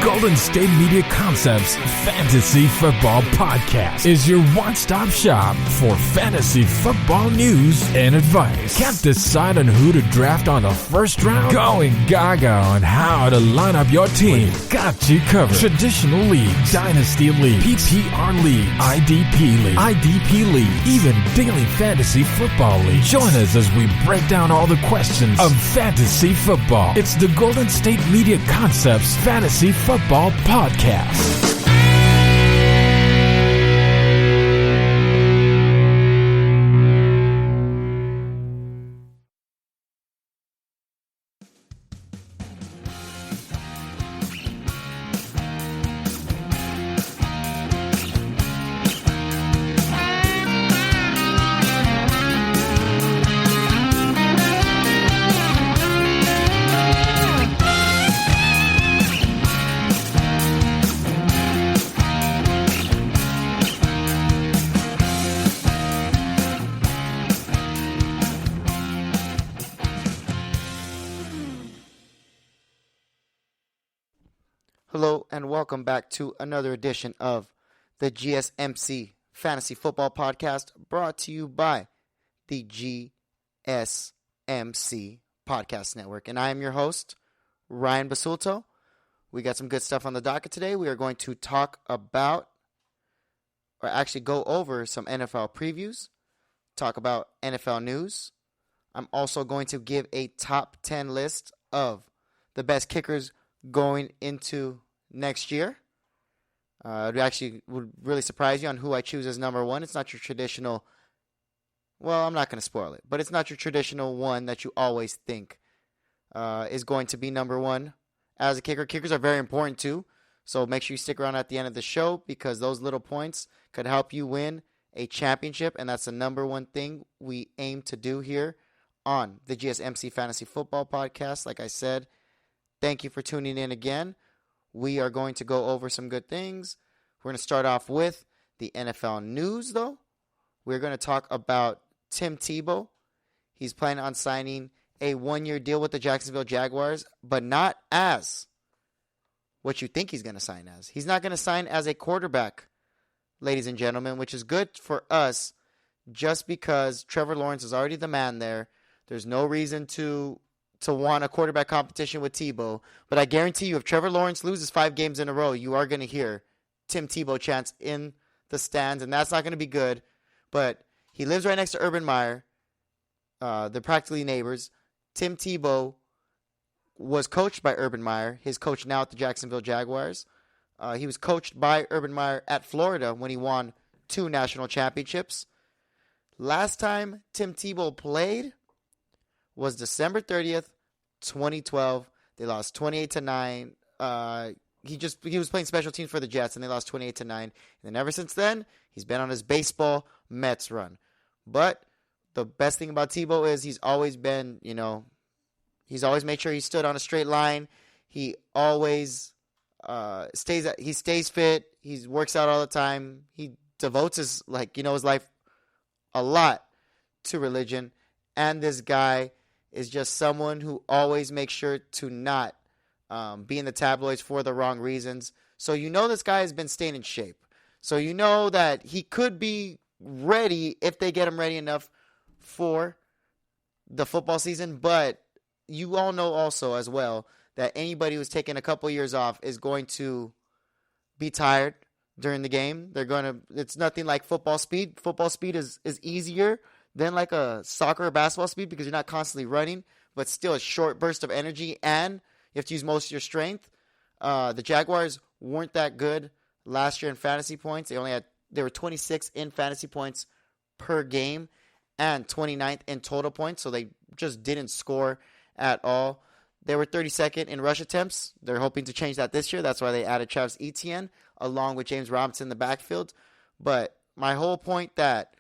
Golden State Media Concepts Fantasy Football Podcast is your one-stop shop for fantasy football news and advice. Can't decide on who to draft on the first round? Going gaga on how to line up your team. We've got you covered. Traditional leagues, Dynasty League, PPR League, IDP League, even Daily Fantasy Football League. Join us as we break down all the questions of fantasy football. It's the Golden State Media Concepts Fantasy Football Podcast. Hello and welcome back to another edition of the GSMC Fantasy Football Podcast, brought to you by the GSMC Podcast Network. And I am your host, Ryan Basulto. We got some good stuff on the docket today. We are going to talk about, or actually go over some NFL previews, talk about NFL news. I'm also going to give a top 10 list of the best kickers going into next year. It actually would really surprise you on who I choose as number one. It's not your traditional, well, I'm not going to spoil it, but it's not your traditional one that you always think is going to be number one as a kicker. Kickers are very important too, so make sure you stick around at the end of the show because those little points could help you win a championship, and that's the number one thing we aim to do here on the GSMC Fantasy Football Podcast. Like I said, thank you for tuning in again. We are going to go over some good things. We're going to start off with the NFL news, though. We're going to talk about Tim Tebow. He's planning on signing a one-year deal with the Jacksonville Jaguars, but not as what you think he's going to sign as. He's not going to sign as a quarterback, ladies and gentlemen, which is good for us just because Trevor Lawrence is already the man there. There's no reason to want a quarterback competition with Tebow. But I guarantee you, if Trevor Lawrence loses 5 games in a row, you are going to hear Tim Tebow chants in the stands, and that's not going to be good. But he lives right next to Urban Meyer. They're practically neighbors. Tim Tebow was coached by Urban Meyer, his coach now at the Jacksonville Jaguars. He was coached by Urban Meyer at Florida when he won 2 national championships. Last time Tim Tebow played was December 30th, 2012. They lost 28-9. He was playing special teams for the Jets, and they lost 28-9. And then ever since then, he's been on his baseball Mets run. But the best thing about Tebow is he's always been, he's always made sure he stood on a straight line. He always stays fit. He works out all the time. He devotes his life a lot to religion. And this guy is just someone who always makes sure to not be in the tabloids for the wrong reasons. So this guy has been staying in shape. So that he could be ready if they get him ready enough for the football season. But you all know also as well that anybody who's taking a couple years off is going to be tired during the game. It's nothing like football speed. Football speed is easier than like a soccer or basketball speed because you're not constantly running, but still a short burst of energy, and you have to use most of your strength. The Jaguars weren't that good last year in fantasy points. They were 26 in fantasy points per game and 29th in total points, so they just didn't score at all. They were 32nd in rush attempts. They're hoping to change that this year. That's why they added Travis Etienne along with James Robinson in the backfield. But my whole point that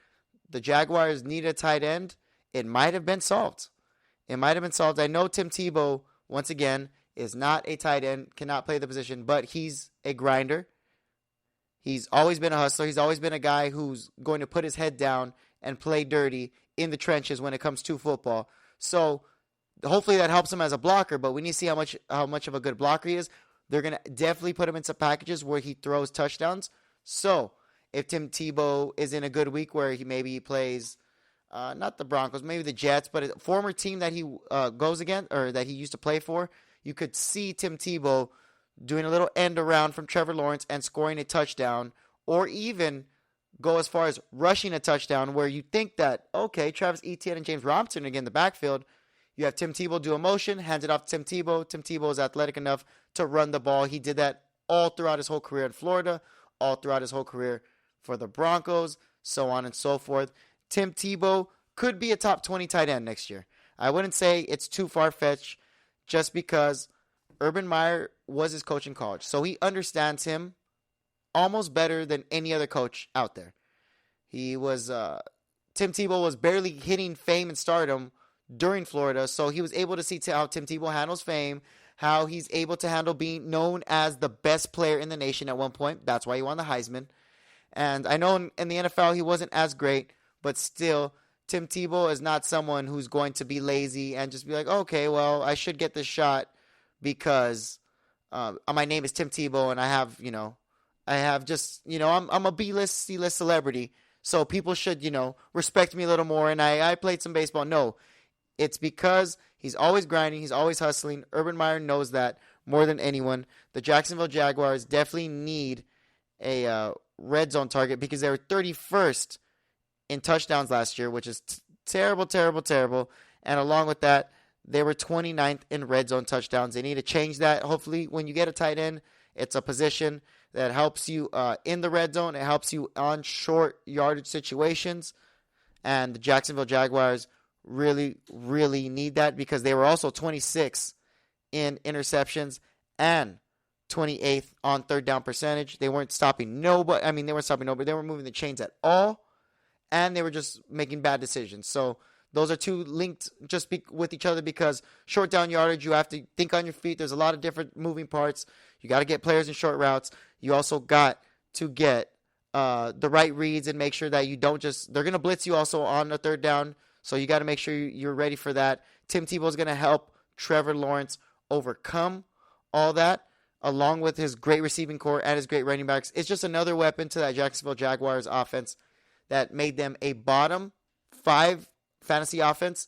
the Jaguars needed a tight end, it might have been solved. I know Tim Tebow, once again, is not a tight end, cannot play the position, but he's a grinder. He's always been a hustler. He's always been a guy who's going to put his head down and play dirty in the trenches when it comes to football. So hopefully that helps him as a blocker, but we need to see how much of a good blocker he is. they're going to definitely put him in some packages where he throws touchdowns. So if Tim Tebow is in a good week where he plays not the Broncos, maybe the Jets, but a former team that he goes against or that he used to play for, you could see Tim Tebow doing a little end around from Trevor Lawrence and scoring a touchdown, or even go as far as rushing a touchdown where you think that, okay, Travis Etienne and James Robinson are again in the backfield. You have Tim Tebow do a motion, hands it off to Tim Tebow. Tim Tebow is athletic enough to run the ball. He did that all throughout his whole career in Florida, all throughout his whole career for the Broncos, so on and so forth. Tim Tebow could be a top 20 tight end next year. I wouldn't say it's too far-fetched just because Urban Meyer was his coach in college. So he understands him almost better than any other coach out there. Tim Tebow was barely hitting fame and stardom during Florida, so he was able to see how Tim Tebow handles fame, how he's able to handle being known as the best player in the nation at one point. That's why he won the Heisman. And I know in the NFL he wasn't as great, but still, Tim Tebow is not someone who's going to be lazy and just be like, okay, well, I should get this shot because my name is Tim Tebow and I'm a B-list, C-list celebrity, so people should, respect me a little more, and I played some baseball. No, it's because he's always grinding, he's always hustling. Urban Meyer knows that more than anyone. The Jacksonville Jaguars definitely need a red zone target because they were 31st in touchdowns last year, which is terrible, terrible, terrible. And along with that, they were 29th in red zone touchdowns. They need to change that. Hopefully, when you get a tight end, it's a position that helps you in the red zone. It helps you on short yardage situations. And the Jacksonville Jaguars really, really need that because they were also 26th in interceptions and 28th on third down percentage. They weren't stopping nobody. They weren't stopping nobody. They weren't moving the chains at all. And they were just making bad decisions. So those are two linked just with each other because short down yardage, you have to think on your feet. There's a lot of different moving parts. You got to get players in short routes. You also got to get the right reads and make sure that you don't they're going to blitz you also on the third down. So you got to make sure you're ready for that. Tim Tebow is going to help Trevor Lawrence overcome all that along with his great receiving core and his great running backs. It's just another weapon to that Jacksonville Jaguars offense that made them a bottom 5 fantasy offense,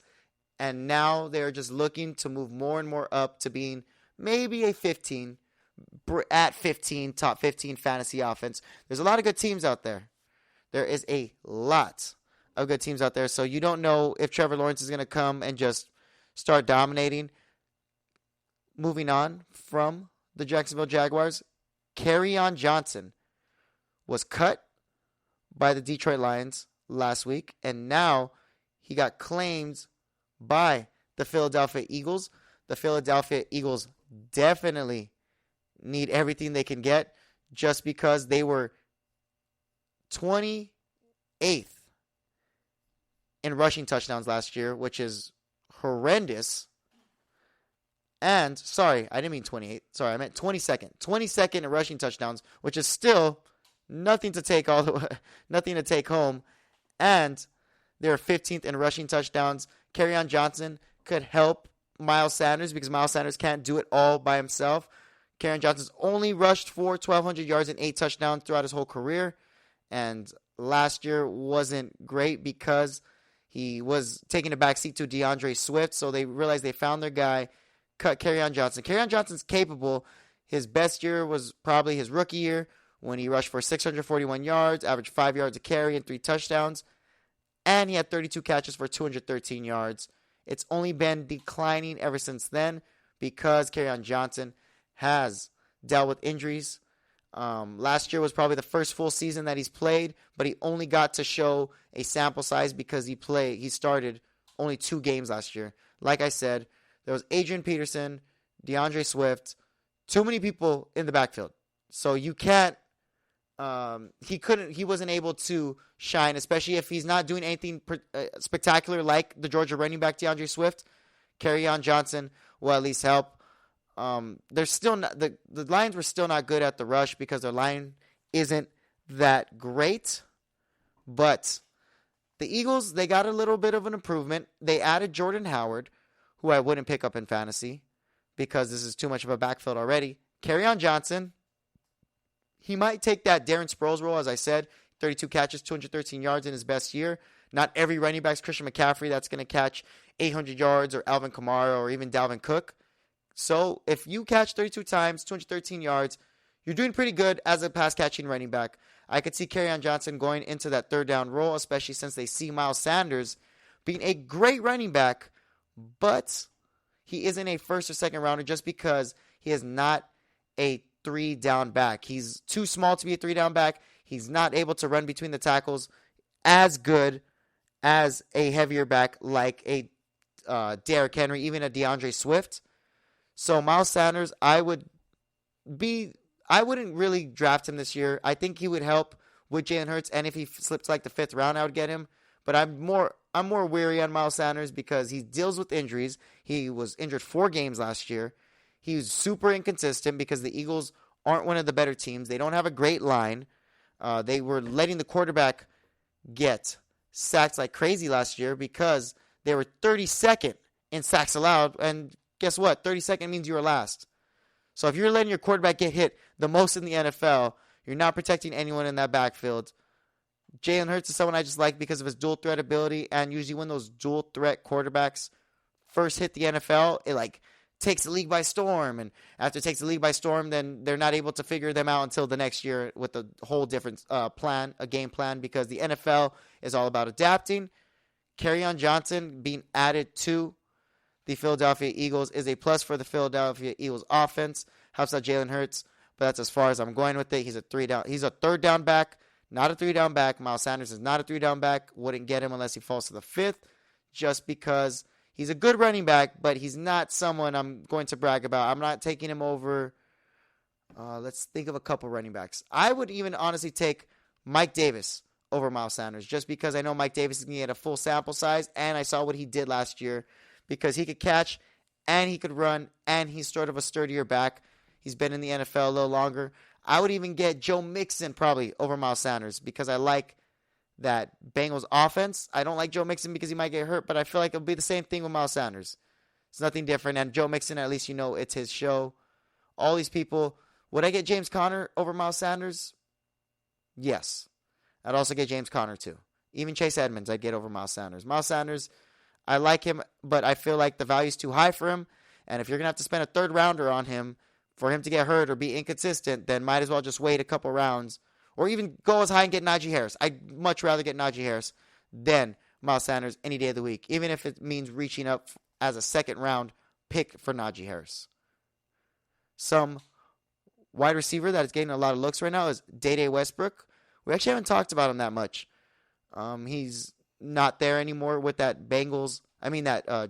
and now they're just looking to move more and more up to being maybe a top 15 fantasy offense. There's a lot of good teams out there. There is a lot of good teams out there, so you don't know if Trevor Lawrence is going to come and just start dominating. Moving on from the Jacksonville Jaguars, Kerryon Johnson was cut by the Detroit Lions last week, and now he got claimed by the Philadelphia Eagles. The Philadelphia Eagles definitely need everything they can get just because they were 28th in rushing touchdowns last year, which is horrendous. And, sorry, I didn't mean 28th. Sorry, I meant 22nd. 22nd in rushing touchdowns, which is still nothing to take home. And they're 15th in rushing touchdowns. Kerryon Johnson could help Miles Sanders because Miles Sanders can't do it all by himself. Kerryon Johnson's only rushed for 1,200 yards and 8 touchdowns throughout his whole career. And last year wasn't great because he was taking a backseat to DeAndre Swift. So they realized they found their guy, cut Kerryon Johnson. Kerryon Johnson's capable. His best year was probably his rookie year when he rushed for 641 yards, averaged 5 yards a carry and 3 touchdowns. And he had 32 catches for 213 yards. It's only been declining ever since then because Kerryon Johnson has dealt with injuries. Last year was probably the first full season that he's played, but he only got to show a sample size because he started only 2 games last year. Like I said, there was Adrian Peterson, DeAndre Swift, too many people in the backfield. So you can't, he wasn't able to shine, especially if he's not doing anything spectacular like the Georgia running back DeAndre Swift. Kerryon Johnson will at least help. They're still not, the Lions were still not good at the rush because their line isn't that great. But the Eagles, they got a little bit of an improvement. They added Jordan Howard, who I wouldn't pick up in fantasy because this is too much of a backfield already. Kerryon Johnson, he might take that Darren Sproles role, as I said, 32 catches, 213 yards in his best year. Not every running back's Christian McCaffrey that's going to catch 800 yards, or Alvin Kamara, or even Dalvin Cook. So if you catch 32 times, 213 yards, you're doing pretty good as a pass-catching running back. I could see Kerryon Johnson going into that third down role, especially since they see Miles Sanders being a great running back, but he isn't a first or second rounder just because he is not a 3-down back. He's too small to be a 3-down back. He's not able to run between the tackles as good as a heavier back like a Derrick Henry, even a DeAndre Swift. So Miles Sanders, I wouldn't really draft him this year. I think he would help with Jalen Hurts, and if he slipped like the 5th round, I would get him. But I'm more weary on Miles Sanders because he deals with injuries. He was injured 4 games last year. He was super inconsistent because the Eagles aren't one of the better teams. They don't have a great line. They were letting the quarterback get sacked like crazy last year because they were 32nd in sacks allowed. And guess what? 32nd means you were last. So if you're letting your quarterback get hit the most in the NFL, you're not protecting anyone in that backfield. Jalen Hurts is someone I just like because of his dual threat ability. And usually when those dual threat quarterbacks first hit the NFL, it takes the league by storm. And after it takes the league by storm, then they're not able to figure them out until the next year with a whole different game plan, because the NFL is all about adapting. Kerryon Johnson being added to the Philadelphia Eagles is a plus for the Philadelphia Eagles offense. Helps out Jalen Hurts, but that's as far as I'm going with it. He's a 3rd down back, not a 3-down back. Miles Sanders is not a 3-down back. Wouldn't get him unless he falls to the 5th, just because he's a good running back, but he's not someone I'm going to brag about. I'm not taking him over. Let's think of a couple running backs. I would even honestly take Mike Davis over Miles Sanders, just because I know Mike Davis is going to get a full sample size, and I saw what he did last year because he could catch and he could run, and he's sort of a sturdier back. He's been in the NFL a little longer. I would even get Joe Mixon probably over Miles Sanders because I like that Bengals offense. I don't like Joe Mixon because he might get hurt, but I feel like it'll be the same thing with Miles Sanders. It's nothing different. And Joe Mixon, at least it's his show. All these people. Would I get James Conner over Miles Sanders? Yes. I'd also get James Conner too. Even Chase Edmonds I'd get over Miles Sanders. Miles Sanders, I like him, but I feel like the value's too high for him. And if you're going to have to spend a 3rd rounder on him for him to get hurt or be inconsistent, then might as well just wait a couple rounds. Or even go as high and get Najee Harris. I'd much rather get Najee Harris than Miles Sanders any day of the week, even if it means reaching up as a 2nd round pick for Najee Harris. Some wide receiver that is getting a lot of looks right now is Day Westbrook. We actually haven't talked about him that much. He's not there anymore with that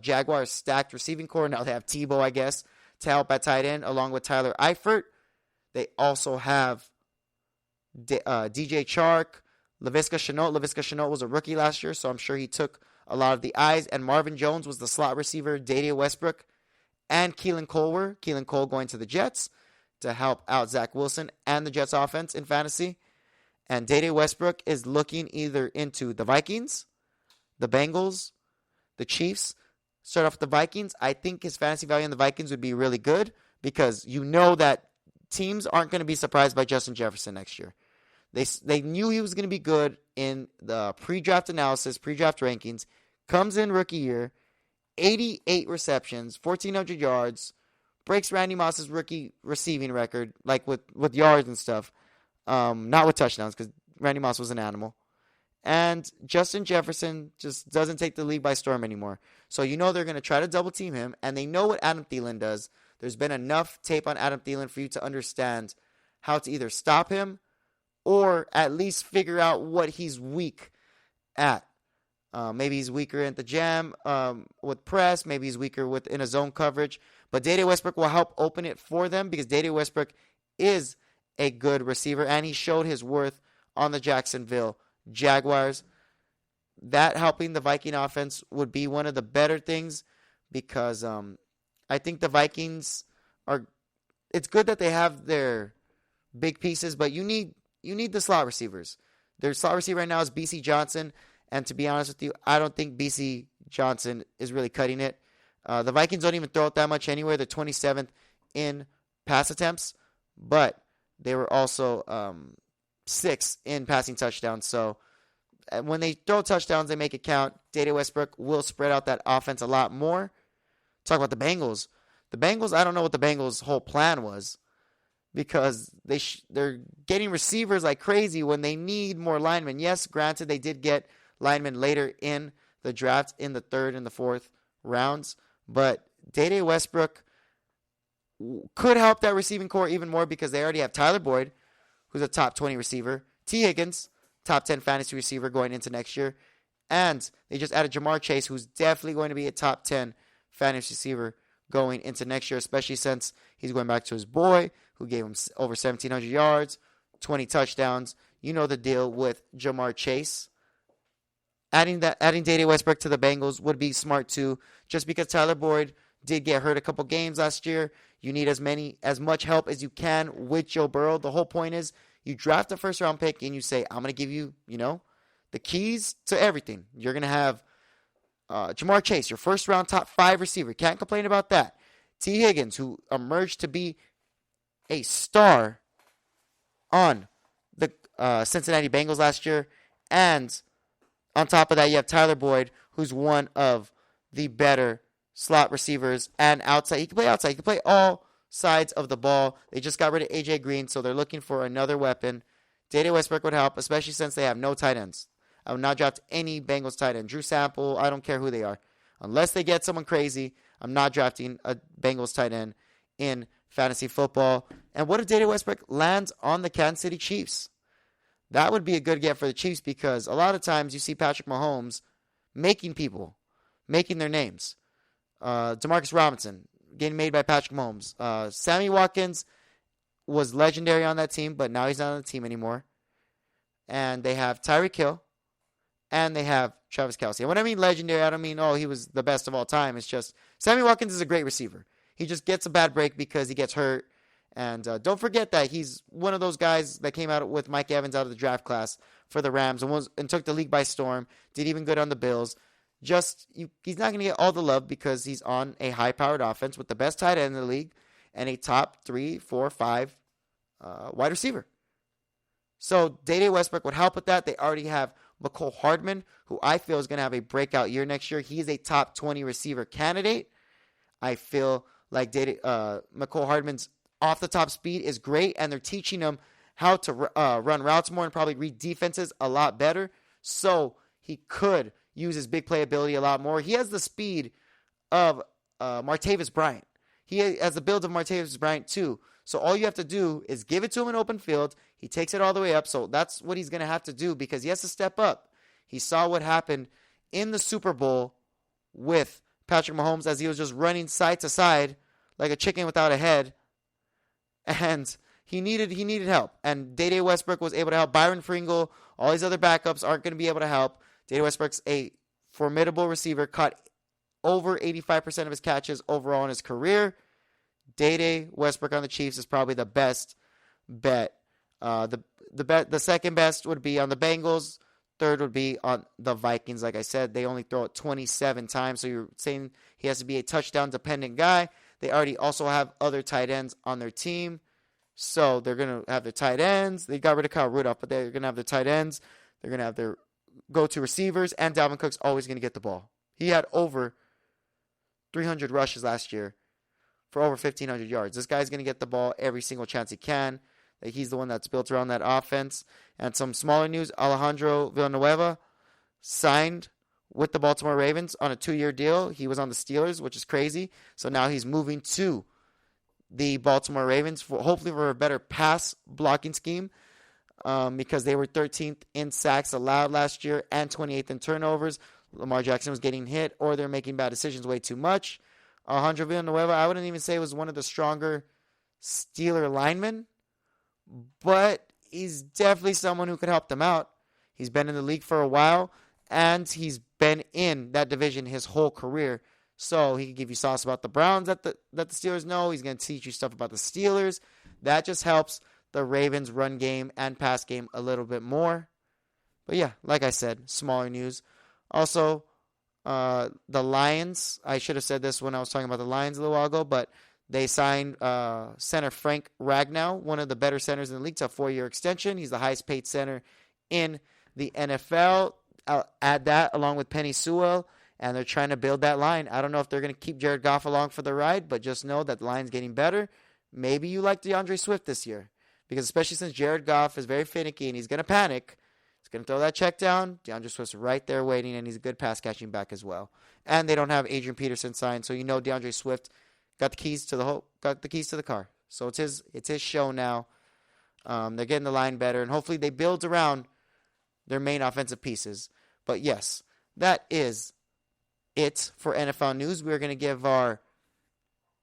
Jaguars stacked receiving core. Now they have Tebow, I guess, to help at tight end, along with Tyler Eifert. They also have DJ Chark, Laviska Shenault. Laviska Shenault was a rookie last year, so I'm sure he took a lot of the eyes. And Marvin Jones was the slot receiver. Day Westbrook and Keelan Cole Keelan Cole going to the Jets to help out Zach Wilson and the Jets offense in fantasy. And Day Westbrook is looking either into the Vikings, the Bengals, the Chiefs. Start off with the Vikings. I think his fantasy value in the Vikings would be really good because you know that teams aren't going to be surprised by Justin Jefferson next year. They knew he was going to be good in the pre-draft analysis, pre-draft rankings. Comes in rookie year, 88 receptions, 1,400 yards, breaks Randy Moss's rookie receiving record, like with yards and stuff. Not with touchdowns because Randy Moss was an animal. And Justin Jefferson just doesn't take the league by storm anymore. So you know they're going to try to double team him, and they know what Adam Thielen does. There's been enough tape on Adam Thielen for you to understand how to either stop him or at least figure out what he's weak at. Maybe he's weaker at the jam with press. Maybe he's weaker in a zone coverage. But Day Westbrook will help open it for them because Day Westbrook is a good receiver, and he showed his worth on the Jacksonville Jaguars. That helping the Viking offense would be one of the better things because I think the Vikings it's good that they have their big pieces, but you need the slot receivers. Their slot receiver right now is BC Johnson, and to be honest with you, I don't think BC Johnson is really cutting it. The Vikings don't even throw it that much anyway. They're 27th in pass attempts, but they were also 6th in passing touchdowns. So when they throw touchdowns, they make it count. Dede Westbrook will spread out that offense a lot more. Talk about the Bengals. The Bengals, I don't know what the Bengals' whole plan was, because they're getting receivers like crazy when they need more linemen. Yes, granted, they did get linemen later in the draft in the 3rd and the 4th rounds, but Dede Westbrook could help that receiving core even more because they already have Tyler Boyd, who's a top 20 receiver, T. Higgins, top 10 fantasy receiver going into next year, and they just added Jamar Chase, who's definitely going to be a top 10 fantasy receiver going into next year, especially since he's going back to his boy, who gave him over 1,700 yards, 20 touchdowns. You know the deal with Jamar Chase. Adding Dede Westbrook to the Bengals would be smart too, just because Tyler Boyd did get hurt a couple games last year. You need as much help as you can with Joe Burrow. The whole point is you draft a first-round pick and you say, I'm going to give you, the keys to everything. You're going to have Jamar Chase, your first-round top 5 receiver. Can't complain about that. T. Higgins, who emerged to be a star on the Cincinnati Bengals last year. And on top of that, you have Tyler Boyd, who's one of the better slot receivers and outside. He can play outside. He can play all sides of the ball. They just got rid of A.J. Green, so they're looking for another weapon. Dede Westbrook would help, especially since they have no tight ends. I would not draft any Bengals tight end. Drew Sample, I don't care who they are. Unless they get someone crazy, I'm not drafting a Bengals tight end in fantasy football. And what if Dede Westbrook lands on the Kansas City Chiefs? That would be a good get for the Chiefs because a lot of times you see Patrick Mahomes making their names. Demarcus Robinson getting made by Patrick Mahomes. Sammy Watkins was legendary on that team, but now he's not on the team anymore. And they have Tyreek Hill, and they have Travis Kelce. And when I mean legendary, I don't mean, he was the best of all time. It's just Sammy Watkins is a great receiver. He just gets a bad break because he gets hurt. And don't forget that he's one of those guys that came out with Mike Evans out of the draft class for the Rams and took the league by storm, did even good on the Bills. He's not going to get all the love because he's on a high-powered offense with the best tight end in the league and a top 3, 4, 5 wide receiver. So Dede Westbrook would help with that. They already have McCole Hardman, who I feel is going to have a breakout year next year. He's a top 20 receiver candidate. I feel like McCole Hardman's off-the-top speed is great, and they're teaching him how to run routes more and probably read defenses a lot better. So he could use his big play ability a lot more. He has the speed of Martavis Bryant. He has the build of Martavis Bryant too. So all you have to do is give it to him in open field. He takes it all the way up. So that's what he's going to have to do because he has to step up. He saw what happened in the Super Bowl with Patrick Mahomes as he was just running side to side like a chicken without a head. And he needed help. And Dede Westbrook was able to help. Byron Pringle, all these other backups aren't going to be able to help. Dede Westbrook's a formidable receiver, caught over 85% of his catches overall in his career. Dede Westbrook on the Chiefs is probably the best bet. The second best would be on the Bengals. Third would be on the Vikings. Like I said, they only throw it 27 times, so you're saying he has to be a touchdown-dependent guy. They already also have other tight ends on their team, so they're going to have their tight ends. They got rid of Kyle Rudolph, but they're going to have their tight ends. They're going to have their go-to receivers, and Dalvin Cook's always going to get the ball. He had over 300 rushes last year for over 1,500 yards. This guy's going to get the ball every single chance he can. He's the one that's built around that offense. And some smaller news, Alejandro Villanueva signed with the Baltimore Ravens on a 2-year deal. He was on the Steelers, which is crazy. So now he's moving to the Baltimore Ravens, hopefully for a better pass blocking scheme because they were 13th in sacks allowed last year and 28th in turnovers. Lamar Jackson was getting hit or they're making bad decisions way too much. Alejandro Villanueva, I wouldn't even say was one of the stronger Steeler linemen, but he's definitely someone who could help them out. He's been in the league for a while, and he's been in that division his whole career. So he can give you sauce about the Browns that the Steelers know. He's going to teach you stuff about the Steelers. That just helps the Ravens' run game and pass game a little bit more. But yeah, like I said, smaller news. Also, the Lions, I should have said this when I was talking about the Lions a little while ago, but They signed center Frank Ragnow, one of the better centers in the league, to a 4-year extension. He's the highest paid center in the NFL. I'll add that along with Penny Sewell, and they're trying to build that line. I don't know if they're going to keep Jared Goff along for the ride, but just know that the line's getting better. Maybe you like DeAndre Swift this year, because especially since Jared Goff is very finicky and he's going to panic, he's going to throw that check down. DeAndre Swift's right there waiting, and he's a good pass-catching back as well. And they don't have Adrian Peterson signed, so you know DeAndre Swift got the keys to the car. So it's his show now. They're getting the line better, and hopefully they build around their main offensive pieces. But yes, that is it for NFL news. We're going to give our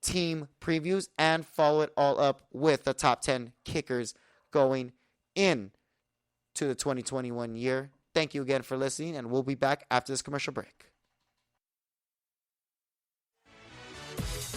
team previews and follow it all up with the top 10 kickers going in to the 2021 year. Thank you again for listening, and we'll be back after this commercial break.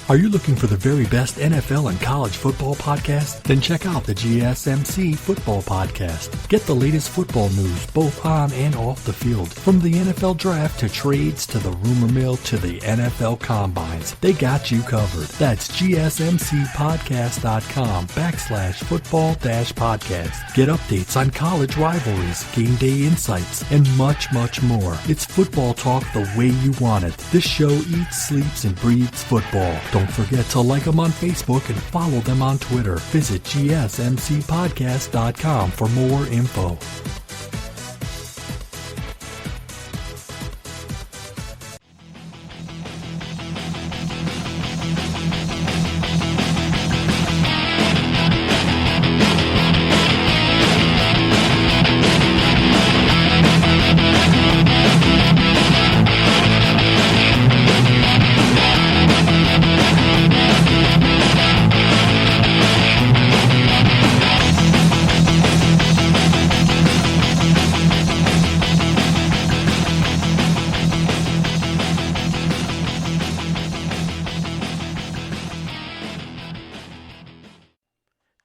Are you looking for the very best NFL and college football podcast? Then check out the GSMC Football Podcast. Get the latest football news both on and off the field. From the NFL Draft to trades to the rumor mill to the NFL Combines, they got you covered. That's GSMCpodcast.com/football-podcast. Get updates on college rivalries, game day insights, and much, much more. It's football talk the way you want it. This show eats, sleeps, and breathes football. Don't forget to like them on Facebook and follow them on Twitter. Visit GSMCpodcast.com for more info.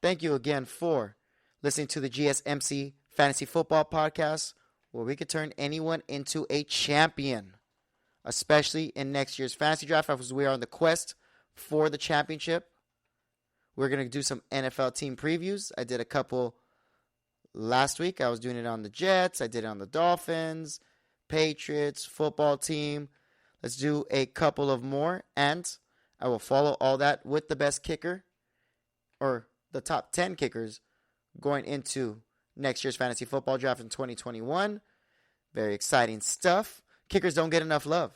Thank you again for listening to the GSMC Fantasy Football Podcast, where we could turn anyone into a champion, especially in next year's fantasy draft, as we are on the quest for the championship. We're going to do some NFL team previews. I did a couple last week. I was doing it on the Jets. I did it on the Dolphins, Patriots, football team. Let's do a couple of more, and I will follow all that with the best kicker, or the top 10 kickers going into next year's fantasy football draft in 2021. Very exciting stuff. Kickers don't get enough love.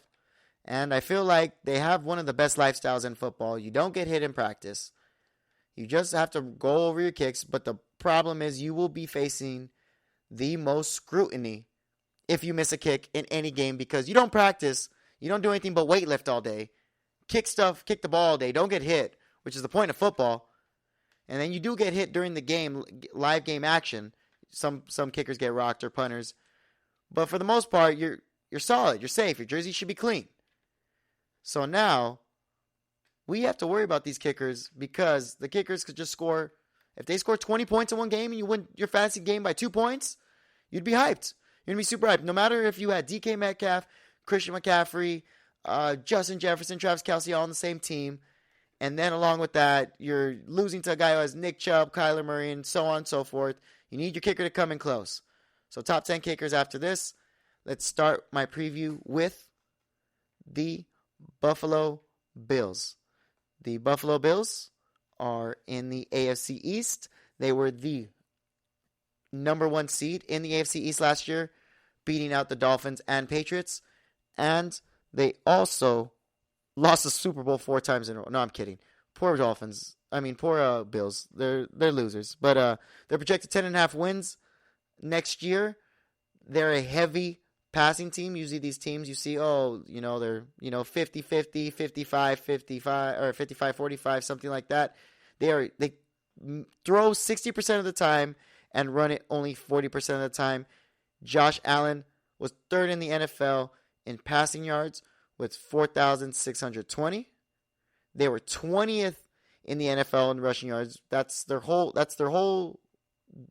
And I feel like they have one of the best lifestyles in football. You don't get hit in practice. You just have to go over your kicks. But the problem is you will be facing the most scrutiny if you miss a kick in any game, because you don't practice. You don't do anything but weightlift all day. Kick the ball all day. Don't get hit, which is the point of football. And then you do get hit during the game, live game action. Some kickers get rocked, or punters. But for the most part, you're solid. You're safe. Your jersey should be clean. So now we have to worry about these kickers, because the kickers could just score. If they score 20 points in one game and you win your fantasy game by 2 points, you'd be hyped. You're going to be super hyped. No matter if you had DK Metcalf, Christian McCaffrey, Justin Jefferson, Travis Kelce all on the same team. And then along with that, you're losing to a guy who has Nick Chubb, Kyler Murray, and so on and so forth. You need your kicker to come in close. So top 10 kickers after this. Let's start my preview with the Buffalo Bills. The Buffalo Bills are in the AFC East. They were the number 1 seed in the AFC East last year, beating out the Dolphins and Patriots. And they also lost the Super Bowl 4 times in a row. No, I'm kidding. Poor Dolphins. Poor Bills. They're losers. But they're projected 10.5 wins next year. They're a heavy passing team. Usually these teams you see, they're 50-50, 55-55, or 55-45, something like that. They throw 60% of the time and run it only 40% of the time. Josh Allen was 3rd in the NFL in passing yards with 4,620. They were 20th in the NFL in rushing yards. That's their whole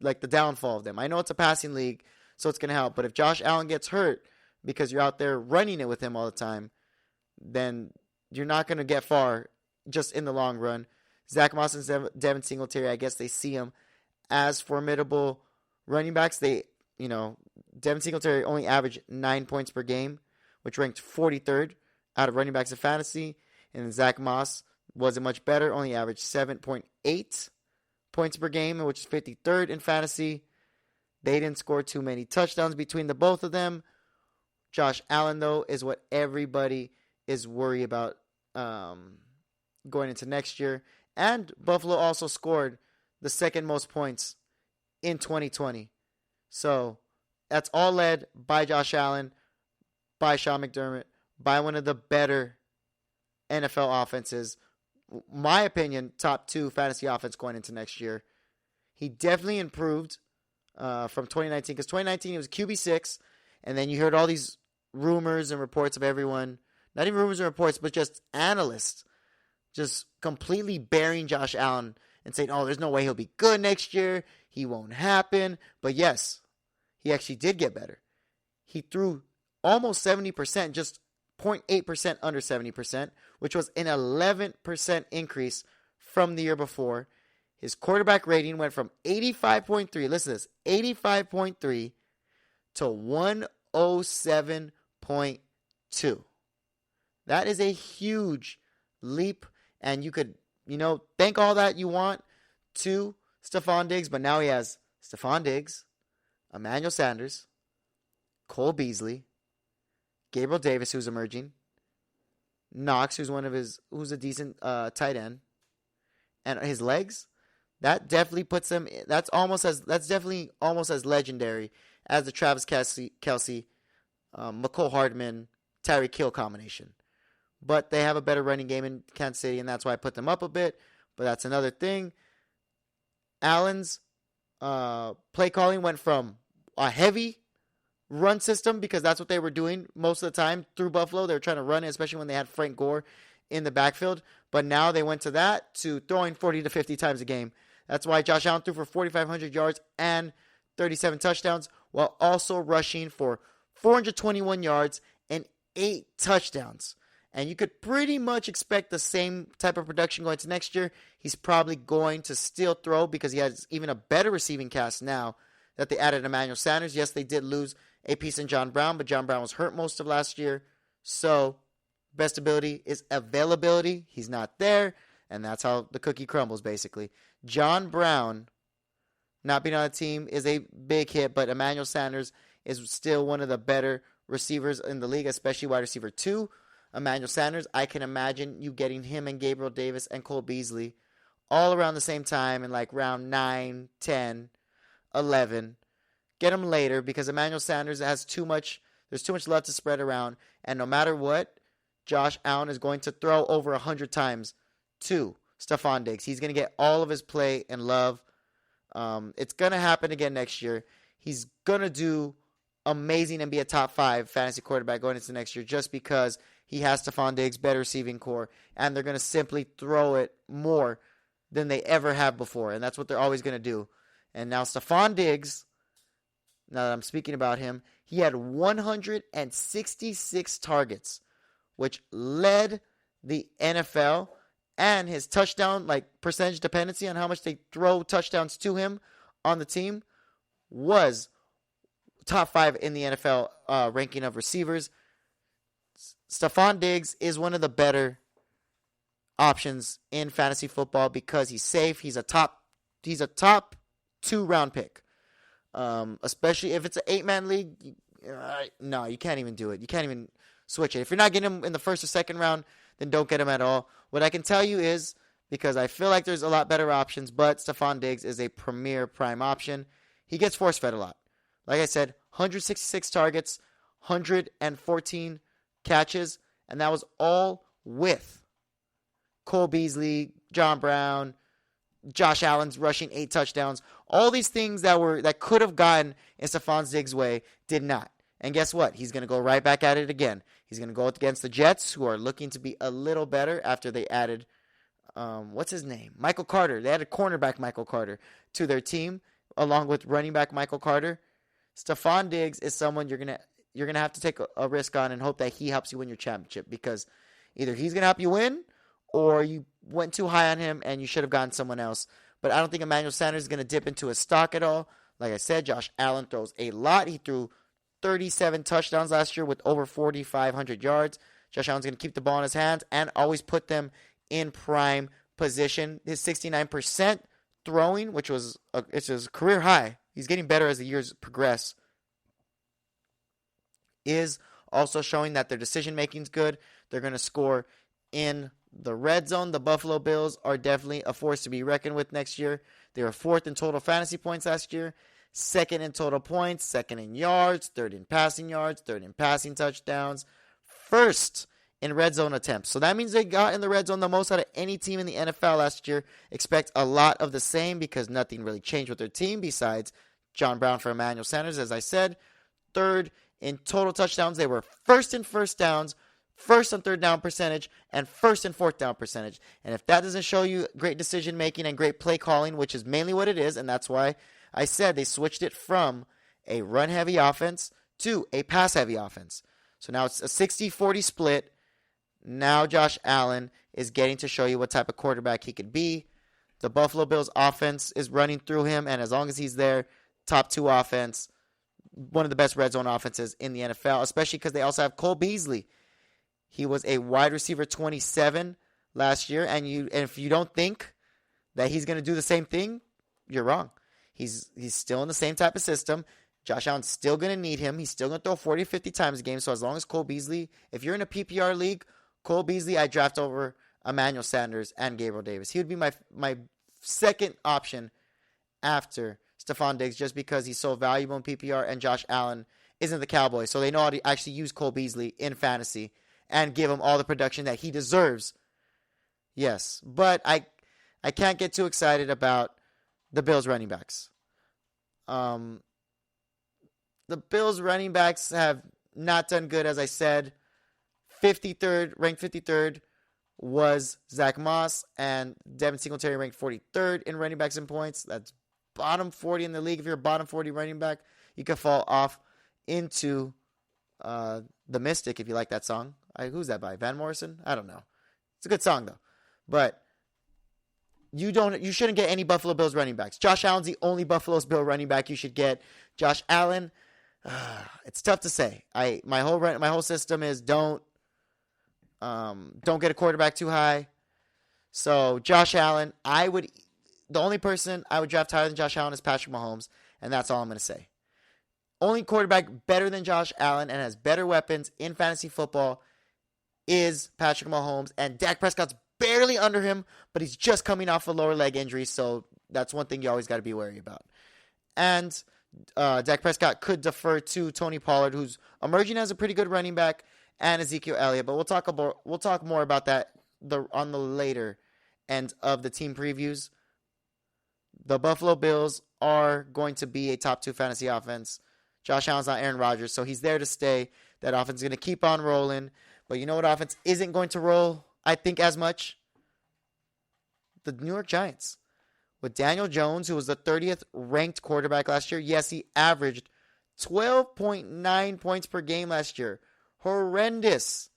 like the downfall of them. I know it's a passing league, so it's going to help. But if Josh Allen gets hurt because you're out there running it with him all the time, then you're not going to get far just in the long run. Zach Moss and Devin Singletary, I guess they see him as formidable running backs. Devin Singletary only averaged 9 points per game, which ranked 43rd out of running backs in fantasy. And Zach Moss wasn't much better, only averaged 7.8 points per game, which is 53rd in fantasy. They didn't score too many touchdowns between the both of them. Josh Allen, though, is what everybody is worried about going into next year. And Buffalo also scored the second most points in 2020. So that's all led by Josh Allen, by Sean McDermott, by one of the better NFL offenses. My opinion, top 2 fantasy offense going into next year. He definitely improved from 2019, because 2019 he was QB6, and then you heard all these rumors and reports of everyone, not even rumors and reports, but just analysts just completely burying Josh Allen and saying, oh, there's no way he'll be good next year. He won't happen. But yes, he actually did get better. He threw almost 70%, just 0.8% under 70%, which was an 11% increase from the year before. His quarterback rating went from 85.3, listen to this, 85.3 to 107.2. That is a huge leap. And you could, thank all that you want to Stephon Diggs, but now he has Stephon Diggs, Emmanuel Sanders, Cole Beasley, Gabriel Davis, who's emerging, Knox, who's a decent tight end, and his legs. That definitely puts him. That's definitely almost as legendary as the Travis Kelce, McCole Hardman, Tyreek Hill combination. But they have a better running game in Kansas City, and that's why I put them up a bit. But that's another thing. Allen's play calling went from a heavy run system, because that's what they were doing most of the time through Buffalo. They were trying to run it, especially when they had Frank Gore in the backfield. But now they went to that, to throwing 40 to 50 times a game. That's why Josh Allen threw for 4,500 yards and 37 touchdowns, while also rushing for 421 yards and 8 touchdowns. And you could pretty much expect the same type of production going to next year. He's probably going to still throw, because he has even a better receiving cast now that they added Emmanuel Sanders. Yes, they did lose a piece in John Brown, but John Brown was hurt most of last year. So best ability is availability. He's not there, and that's how the cookie crumbles, basically. John Brown not being on the team is a big hit, but Emmanuel Sanders is still one of the better receivers in the league, especially wide receiver 2. Emmanuel Sanders, I can imagine you getting him and Gabriel Davis and Cole Beasley all around the same time in like round 9, 10, 11. Get him later, because Emmanuel Sanders has there's too much love to spread around. And no matter what, Josh Allen is going to throw over 100 times to Stephon Diggs. He's going to get all of his play and love. It's going to happen again next year. He's going to do amazing and be a top 5 fantasy quarterback going into next year, just because he has Stephon Diggs, better receiving core, and they're going to simply throw it more than they ever have before, and that's what they're always going to do. And now Stephon Diggs, now that I'm speaking about him, he had 166 targets, which led the NFL, and his touchdown, percentage dependency on how much they throw touchdowns to him on the team, was top 5 in the NFL ranking of receivers. Stephon Diggs is one of the better options in fantasy football, because he's safe. He's a top 2 round pick. Especially if it's an 8-man league. No, you can't even do it. You can't even switch it. If you're not getting him in the first or second round, then don't get him at all. What I can tell you is, because I feel like there's a lot better options, but Stephon Diggs is a premier prime option. He gets force-fed a lot. Like I said, 166 targets, 114 catches, and that was all with Cole Beasley, John Brown, Josh Allen's rushing 8 touchdowns. All these things that could have gotten in Stephon Diggs' way did not. And guess what? He's going to go right back at it again. He's going to go against the Jets, who are looking to be a little better after they added, what's his name? Michael Carter. They added cornerback Michael Carter to their team, along with running back Michael Carter. Stephon Diggs is someone you're gonna have to take a risk on and hope that he helps you win your championship, because either he's gonna help you win, or you went too high on him, and you should have gotten someone else. But I don't think Emmanuel Sanders is going to dip into his stock at all. Like I said, Josh Allen throws a lot. He threw 37 touchdowns last year with over 4,500 yards. Josh Allen's going to keep the ball in his hands and always put them in prime position. His 69% throwing, which was it's his career high, he's getting better as the years progress, is also showing that their decision-making is good. They're going to score in the red zone. The Buffalo Bills are definitely a force to be reckoned with next year. They were 4th in total fantasy points last year, 2nd in total points, 2nd in yards, 3rd in passing yards, 3rd in passing touchdowns, 1st in red zone attempts. So that means they got in the red zone the most out of any team in the NFL last year. Expect a lot of the same because nothing really changed with their team besides John Brown for Emmanuel Sanders, as I said. 3rd in total touchdowns. They were 1st in first downs, 1st on third down percentage, and 1st in fourth down percentage. And if that doesn't show you great decision making and great play calling, which is mainly what it is, and that's why I said they switched it from a run-heavy offense to a pass-heavy offense. So now it's a 60-40 split. Now Josh Allen is getting to show you what type of quarterback he could be. The Buffalo Bills offense is running through him, and as long as he's there, top 2 offense, one of the best red zone offenses in the NFL, especially because they also have Cole Beasley. He was a wide receiver 27 last year, and if you don't think that he's going to do the same thing, you're wrong. He's still in the same type of system. Josh Allen's still going to need him. He's still going to throw 40 to 50 times a game. So as long as Cole Beasley, if you're in a PPR league, Cole Beasley, I draft over Emmanuel Sanders and Gabriel Davis. He would be my second option after Stephon Diggs just because he's so valuable in PPR, and Josh Allen isn't the Cowboys. So they know how to actually use Cole Beasley in fantasy and give him all the production that he deserves. Yes, but I can't get too excited about the Bills running backs. The Bills running backs have not done good, as I said. Ranked 53rd was Zach Moss, and Devin Singletary ranked 43rd in running backs and points. That's bottom 40 in the league. If you're a bottom 40 running back, you could fall off into The Mystic, if you like that song. Who's that by? Van Morrison? I don't know. It's a good song, though. But you shouldn't get any Buffalo Bills running backs. Josh Allen's the only Buffalo Bills running back you should get. Josh Allen, it's tough to say. My whole system is don't get a quarterback too high. So Josh Allen, the only person I would draft higher than Josh Allen is Patrick Mahomes, and that's all I'm going to say. Only quarterback better than Josh Allen and has better weapons in fantasy football is Patrick Mahomes, and Dak Prescott's barely under him, but he's just coming off a lower leg injury, so that's one thing you always got to be wary about. And Dak Prescott could defer to Tony Pollard, who's emerging as a pretty good running back, and Ezekiel Elliott, but we'll talk more about that on the later end of the team previews. The Buffalo Bills are going to be a top 2 fantasy offense. Josh Allen's not Aaron Rodgers, so he's there to stay. That offense is going to keep on rolling. But you know what offense isn't going to roll, I think, as much? The New York Giants. With Daniel Jones, who was the 30th ranked quarterback last year. Yes, he averaged 12.9 points per game last year. Horrendous.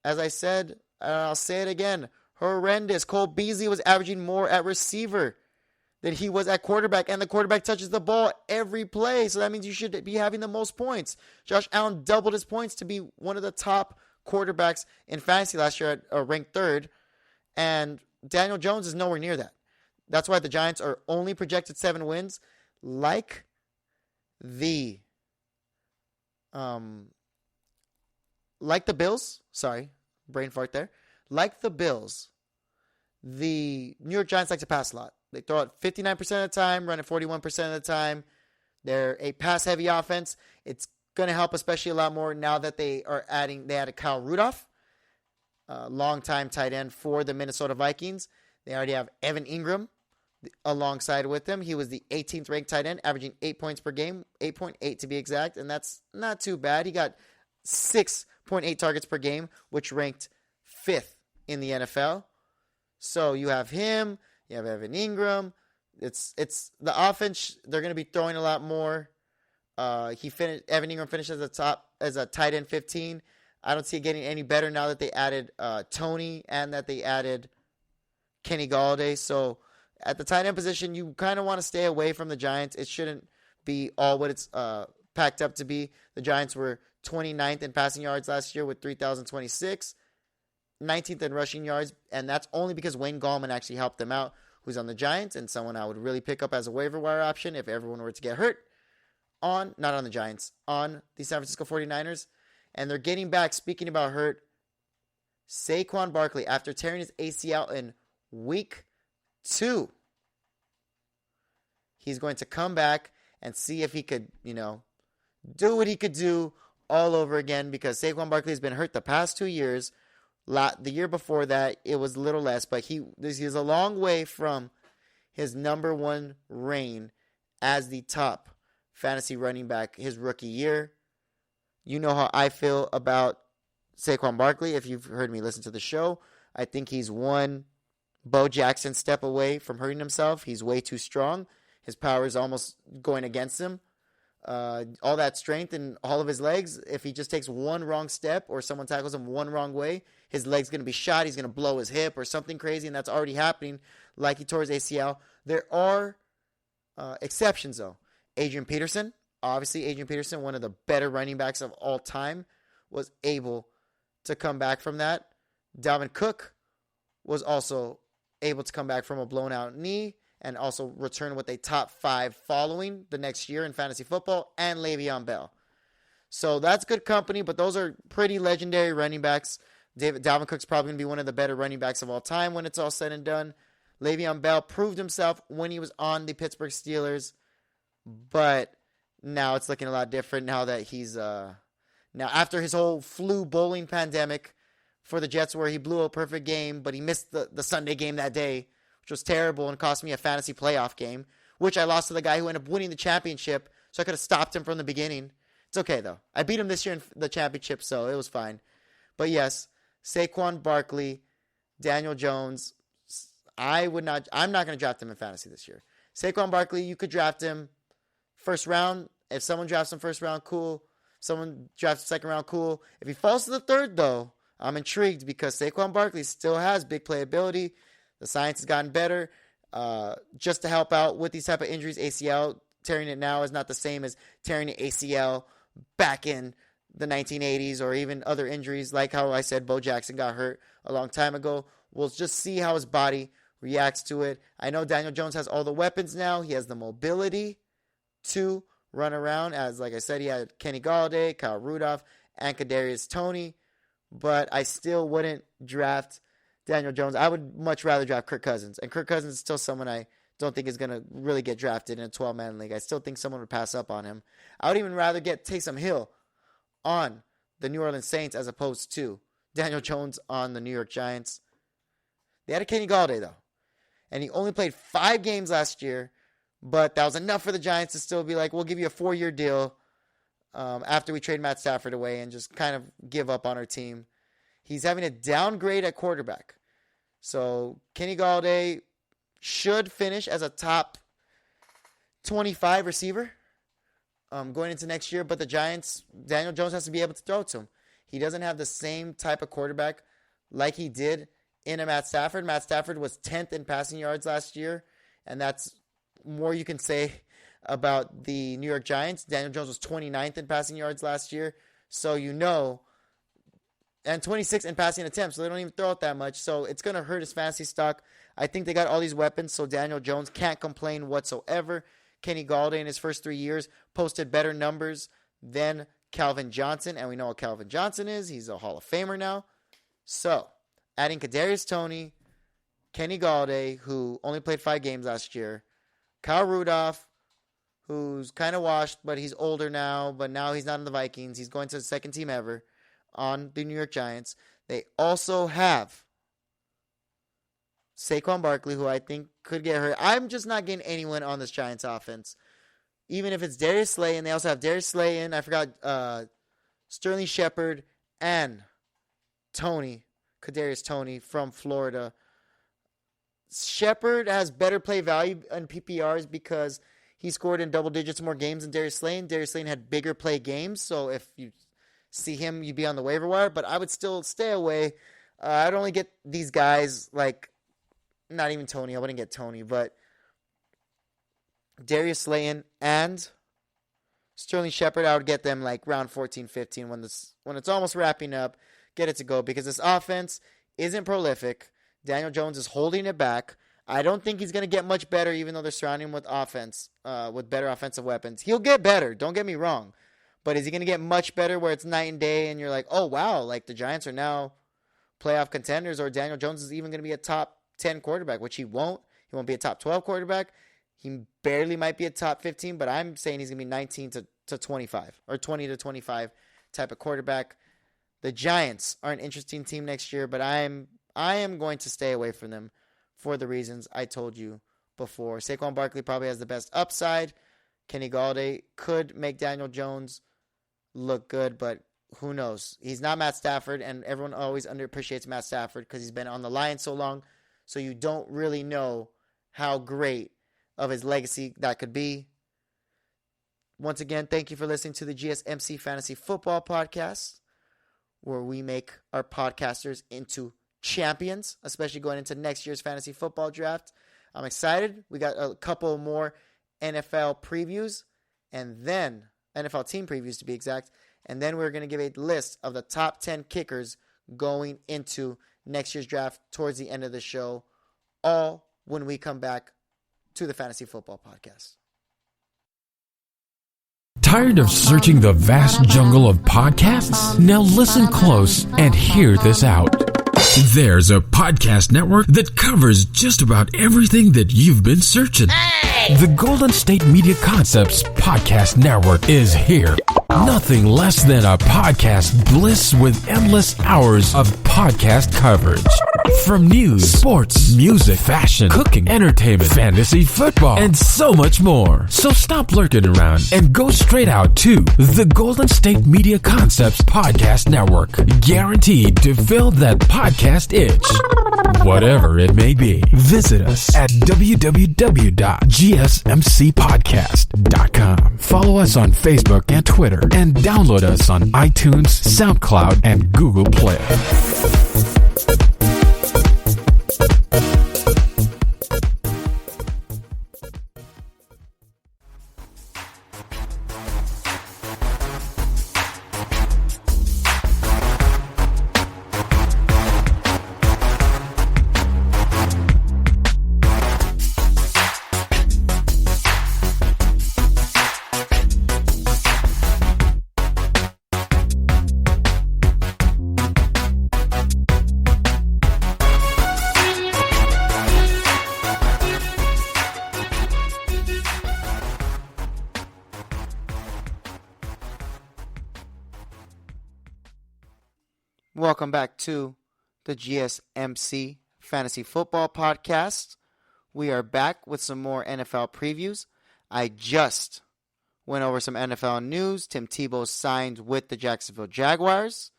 As I said, and I'll say it again, horrendous. Cole Beasley was averaging more at receiver than he was at quarterback, and the quarterback touches the ball every play, so that means you should be having the most points. Josh Allen doubled his points to be one of the top quarterbacks in fantasy last year, ranked 3rd, and Daniel Jones is nowhere near that. That's why the Giants are only projected 7 wins, like the Bills. Sorry, brain fart there. Like the Bills, the New York Giants like to pass a lot. They throw it 59% of the time, run it 41% of the time. They're a pass-heavy offense. It's going to help especially a lot more now that they added Kyle Rudolph, longtime tight end for the Minnesota Vikings. They already have Evan Ingram alongside with him. He was the 18th ranked tight end, averaging 8 points per game, 8.8 to be exact, and that's not too bad. He got 6.8 targets per game, which ranked 5th in the NFL. So you have him. You have Evan Ingram. It's the offense. They're going to be throwing a lot more. Evan Ingram finished as a tight end 15. I don't see it getting any better now that they added Tony and that they added Kenny Golladay. So at the tight end position, you kind of want to stay away from the Giants. It shouldn't be all what it's packed up to be. The Giants were 29th in passing yards last year with 3,026, 19th in rushing yards, and that's only because Wayne Gallman actually helped them out, who's on the Giants, and someone I would really pick up as a waiver wire option if everyone were to get hurt not on the Giants, on the San Francisco 49ers. And they're getting back, speaking about hurt, Saquon Barkley, after tearing his ACL in week 2, he's going to come back and see if he could, do what he could do all over again, because Saquon Barkley has been hurt the past 2 years. The year before that, it was a little less, but he's a long way from his number one reign as the top fantasy running back his rookie year. You know how I feel about Saquon Barkley. If you've heard me listen to the show, I think he's one Bo Jackson step away from hurting himself. He's way too strong. His power is almost going against him. All that strength in all of his legs, if he just takes one wrong step or someone tackles him one wrong way, his leg's going to be shot. He's going to blow his hip or something crazy, and that's already happening, like he tore his ACL. There are exceptions, though. Adrian Peterson, one of the better running backs of all time, was able to come back from that. Dalvin Cook was also able to come back from a blown out knee and also return with a top 5 following the next year in fantasy football, and Le'Veon Bell. So that's good company, but those are pretty legendary running backs. Dalvin Cook's probably going to be one of the better running backs of all time when it's all said and done. Le'Veon Bell proved himself when he was on the Pittsburgh Steelers, but now it's looking a lot different now that he's now after his whole flu bowling pandemic for the Jets, where he blew a perfect game, but he missed the Sunday game that day, which was terrible and cost me a fantasy playoff game, which I lost to the guy who ended up winning the championship, so I could have stopped him from the beginning. It's okay, though. I beat him this year in the championship, so it was fine. But yes, Saquon Barkley, Daniel Jones, I'm not going to draft him in fantasy this year. Saquon Barkley, you could draft him first round. If someone drafts him first round, cool. If someone drafts him second round, cool. If he falls to the third, though, I'm intrigued because Saquon Barkley still has big playability. The science has gotten better. Just to help out with these type of injuries, ACL, tearing it now is not the same as tearing the ACL back in the 1980s or even other injuries, like how I said Bo Jackson got hurt a long time ago. We'll just see how his body reacts to it. I know Daniel Jones has all the weapons now. He has the mobility to run around. As like I said, he had Kenny Golladay, Kyle Rudolph, and Kadarius Toney. But I still wouldn't draft Daniel Jones. I would much rather draft Kirk Cousins. And Kirk Cousins is still someone I don't think is going to really get drafted in a 12-man league. I still think someone would pass up on him. I would even rather get Taysom Hill on the New Orleans Saints as opposed to Daniel Jones on the New York Giants. They had a Kenny Golladay, though. And he only played 5 games last year. But that was enough for the Giants to still be like, we'll give you a 4-year deal after we trade Matt Stafford away and just kind of give up on our team. He's having a downgrade at quarterback. So Kenny Golladay should finish as a top 25 receiver going into next year. But the Giants, Daniel Jones has to be able to throw to him. He doesn't have the same type of quarterback like he did in a Matt Stafford. Matt Stafford was 10th in passing yards last year, and that's more you can say about the New York Giants. Daniel Jones was 29th in passing yards last year, so and 26th in passing attempts, so they don't even throw it that much, so it's going to hurt his fantasy stock. I think they got all these weapons, so Daniel Jones can't complain whatsoever. Kenny Golladay in his first 3 years posted better numbers than Calvin Johnson, and we know what Calvin Johnson is. He's a Hall of Famer now. So, adding Kadarius Toney, Kenny Golladay, who only played 5 games last year, Kyle Rudolph, who's kind of washed, but he's older now, but now he's not in the Vikings. He's going to the second team ever on the New York Giants. They also have Saquon Barkley, who I think could get hurt. I'm just not getting anyone on this Giants offense. Even if it's Darius Slay, and they also have Darius Slay in. I forgot Sterling Shepard and Kadarius Toney from Florida. Shepard has better play value in PPRs because he scored in double digits more games than Darius Slay. Darius Slay had bigger play games, so if you see him, you'd be on the waiver wire, but I would still stay away. I'd only get these guys like not even Tony. I wouldn't get Tony, but Darius Slayton and Sterling Shepard, I would get them like round 14, 15 when it's almost wrapping up. Get it to go because this offense isn't prolific. Daniel Jones is holding it back. I don't think he's going to get much better, even though they're surrounding him with offense, with better offensive weapons. He'll get better. Don't get me wrong. But is he going to get much better where it's night and day and you're like, oh, wow, like the Giants are now playoff contenders, or Daniel Jones is even going to be a top 10 quarterback, which he won't. He won't be a top 12 quarterback. He barely might be a top 15, but I'm saying he's going to be 19 to 25 or 20 to 25 type of quarterback. The Giants are an interesting team next year, but I am going to stay away from them for the reasons I told you before. Saquon Barkley probably has the best upside. Kenny Galladay could make Daniel Jones look good, but who knows? He's not Matt Stafford, and everyone always underappreciates Matt Stafford because he's been on the Lions so long, so you don't really know how great of his legacy that could be. Once again, thank you for listening to the GSMC Fantasy Football Podcast, where we make our podcasters into champions, especially going into next year's fantasy football draft. I'm excited. We got a couple more NFL previews, and then NFL team previews to be exact, and then we're going to give a list of the top 10 kickers going into next year's draft towards the end of the show, all when we come back to the Fantasy Football Podcast. Tired of searching the vast jungle of podcasts? Now listen close and hear this out. There's a podcast network that covers just about everything that you've been searching. Hey! The Golden State Media Concepts Podcast Network is here. Nothing less than a podcast bliss with endless hours of podcast coverage. From news, sports, music, fashion, cooking, entertainment, fantasy, football, and so much more. So stop lurking around and go straight out to the Golden State Media Concepts Podcast Network. Guaranteed to fill that podcast itch. Whatever it may be. Visit us at www.gsmcpodcast.com. Follow us on Facebook and Twitter, and download us on iTunes, SoundCloud, and Google Play. Welcome back to the GSMC Fantasy Football Podcast. We are back with some more NFL previews. I just went over some NFL news. Tim Tebow signed with the Jacksonville Jaguars.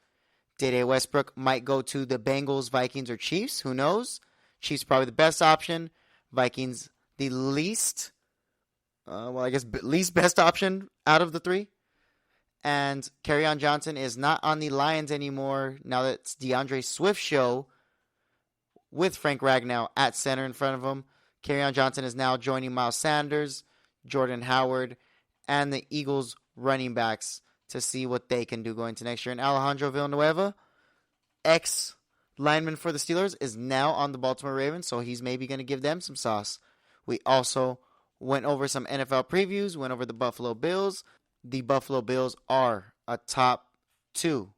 Dede Westbrook might go to the Bengals, Vikings, or Chiefs. Who knows? Chiefs probably the best option. Vikings the least best option out of the three. And Kerryon Johnson is not on the Lions anymore now that it's DeAndre Swift's show with Frank Ragnow at center in front of him. Kerryon Johnson is now joining Miles Sanders, Jordan Howard, and the Eagles running backs to see what they can do going to next year. And Alejandro Villanueva, ex-lineman for the Steelers, is now on the Baltimore Ravens, so he's maybe going to give them some sauce. We also went over some NFL previews, went over the Buffalo Bills. The Buffalo Bills are a top 2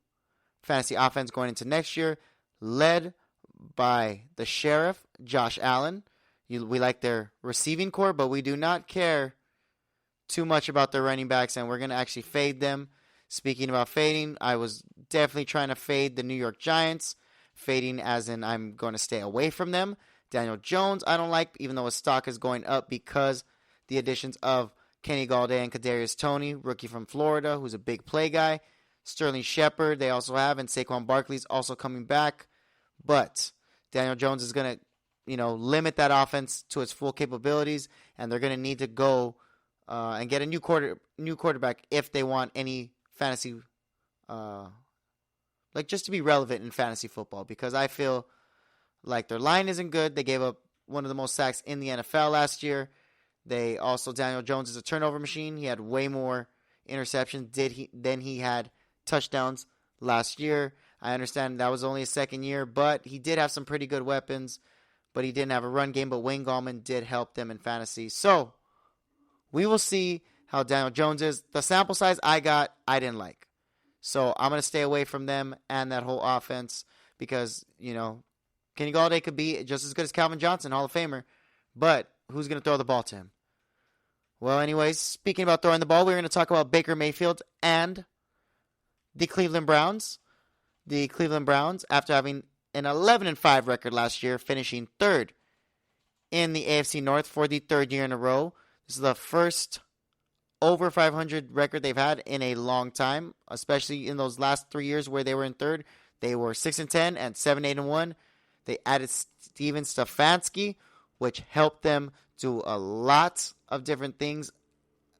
fantasy offense going into next year, led by the Sheriff, Josh Allen. We like their receiving core, but we do not care too much about their running backs, and we're going to actually fade them. Speaking about fading, I was definitely trying to fade the New York Giants. Fading as in I'm going to stay away from them. Daniel Jones, I don't like, even though his stock is going up because the additions of Kenny Galladay and Kadarius Toney, rookie from Florida, who's a big play guy. Sterling Shepard, they also have, and Saquon Barkley's also coming back. But Daniel Jones is going to, limit that offense to its full capabilities, and they're going to need to go and get a new quarterback if they want any fantasy, just to be relevant in fantasy football. Because I feel like their line isn't good. They gave up one of the most sacks in the NFL last year. Daniel Jones is a turnover machine. He had way more interceptions than he had touchdowns last year. I understand that was only his second year, but he did have some pretty good weapons, but he didn't have a run game, but Wayne Gallman did help them in fantasy. So we will see how Daniel Jones is. The sample size I didn't like. So I'm going to stay away from them and that whole offense because, Kenny Golladay could be just as good as Calvin Johnson, Hall of Famer, but who's going to throw the ball to him? Well, anyways, speaking about throwing the ball, we're going to talk about Baker Mayfield and the Cleveland Browns. The Cleveland Browns, after having an 11-5 record last year, finishing third in the AFC North for the third year in a row. This is the first over 500 record they've had in a long time, especially in those last 3 years where they were in third. They were 6-10 and 7-8-1. They added Steven Stefanski, which helped them do a lot of different things,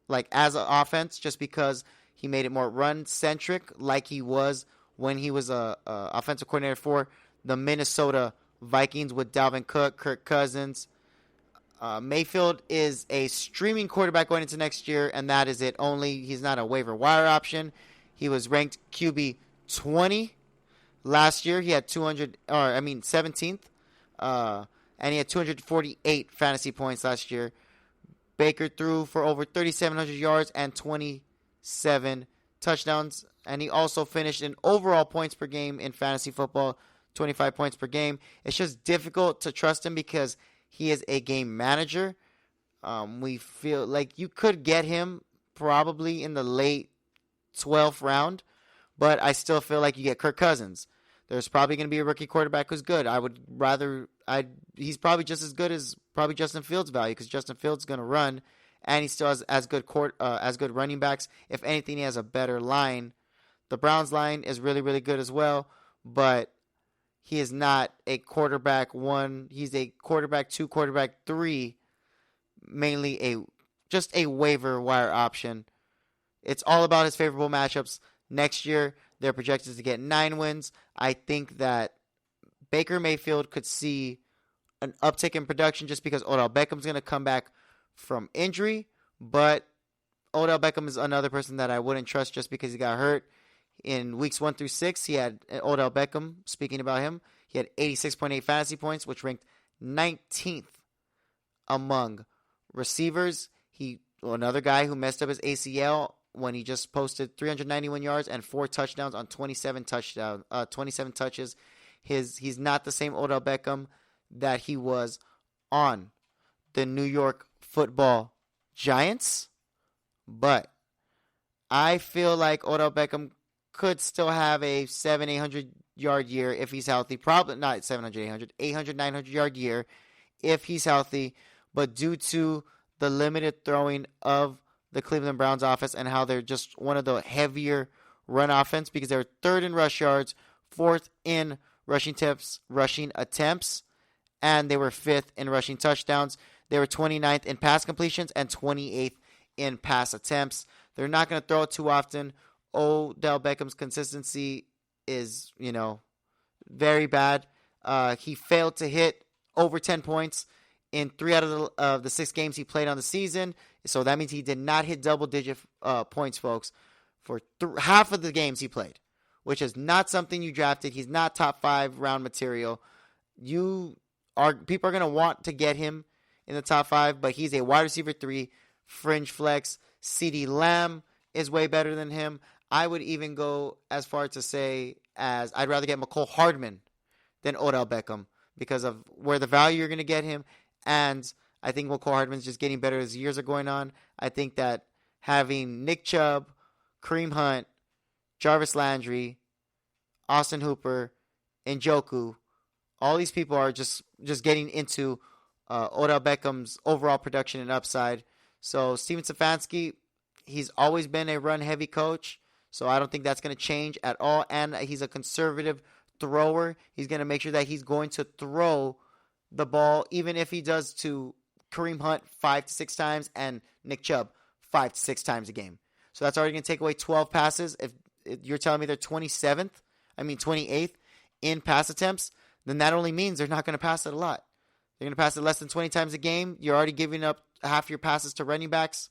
like as an offense, just because he made it more run-centric, like he was when he was a offensive coordinator for the Minnesota Vikings with Dalvin Cook, Kirk Cousins. Mayfield is a streaming quarterback going into next year, and that is it only. He's not a waiver wire option. He was ranked QB 20 last year. He had 17th. And he had 248 fantasy points last year. Baker threw for over 3,700 yards and 27 touchdowns. And he also finished in overall points per game in fantasy football, 25 points per game. It's just difficult to trust him because he is a game manager. We feel like you could get him probably in the late 12th round, but I still feel like you get Kirk Cousins. There's probably going to be a rookie quarterback who's good. He's probably just as good as probably Justin Fields' value because Justin Fields is going to run, and he still has as good running backs. If anything, he has a better line. The Browns line is really, really good as well, but he is not a quarterback one. He's a quarterback 2, quarterback 3, mainly just a waiver wire option. It's all about his favorable matchups. Next year, they're projected to get 9 wins. I think that Baker Mayfield could see an uptick in production just because Odell Beckham's going to come back from injury, but Odell Beckham is another person that I wouldn't trust just because he got hurt. In weeks 1 through 6, he had Odell Beckham, speaking about him, he had 86.8 fantasy points, which ranked 19th among receivers. Another guy who messed up his ACL when he just posted 391 yards and 4 touchdowns on 27 touches. He's not the same Odell Beckham that he was on the New York Football Giants, but I feel like Odell Beckham could still have a 700-800 yard year if he's healthy. Probably not 700-800, 800-900 yard year if he's healthy, but due to the limited throwing of the Cleveland Browns offense and how they're just one of the heavier run offense because they're 3rd in rush yards, 4th in rushing attempts, and they were 5th in rushing touchdowns. They were 29th in pass completions and 28th in pass attempts. They're not going to throw it too often. Odell Beckham's consistency is, very bad. He failed to hit over 10 points in 3 out of the 6 games he played on the season. So that means he did not hit double-digit points, folks, for half of the games he played, which is not something you drafted. He's not top 5 round material. People are going to want to get him in the top 5, but he's a wide receiver 3, fringe flex. CeeDee Lamb is way better than him. I would even go as far to say as I'd rather get McCole Hardman than Odell Beckham because of where the value you're going to get him. And I think McCole Hardman's just getting better as years are going on. I think that having Nick Chubb, Kareem Hunt, Jarvis Landry, Austin Hooper, Njoku, all these people are just getting into Odell Beckham's overall production and upside. So Steven Stefanski, he's always been a run-heavy coach, so I don't think that's going to change at all. And he's a conservative thrower. He's going to make sure that he's going to throw the ball, even if he does to Kareem Hunt 5 to 6 times and Nick Chubb 5 to 6 times a game. So that's already going to take away 12 passes. If you're telling me they're 28th in pass attempts, then that only means they're not going to pass it a lot. They're going to pass it less than 20 times a game. You're already giving up half your passes to running backs.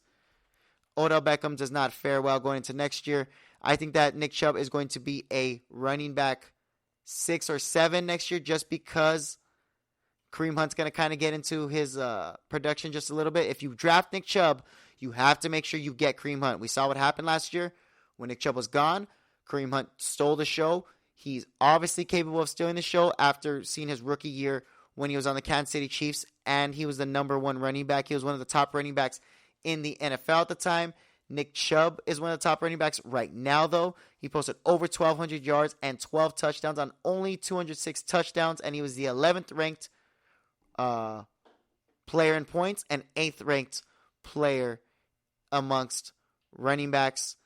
Odell Beckham does not fare well going into next year. I think that Nick Chubb is going to be a running back 6 or 7 next year just because Kareem Hunt's going to kind of get into his production just a little bit. If you draft Nick Chubb, you have to make sure you get Kareem Hunt. We saw what happened last year when Nick Chubb was gone. Kareem Hunt stole the show. He's obviously capable of stealing the show after seeing his rookie year when he was on the Kansas City Chiefs, and he was the number 1 running back. He was one of the top running backs in the NFL at the time. Nick Chubb is one of the top running backs right now, though. He posted over 1,200 yards and 12 touchdowns on only 206 touchdowns, and he was the 11th ranked player in points and 8th ranked player amongst running backs.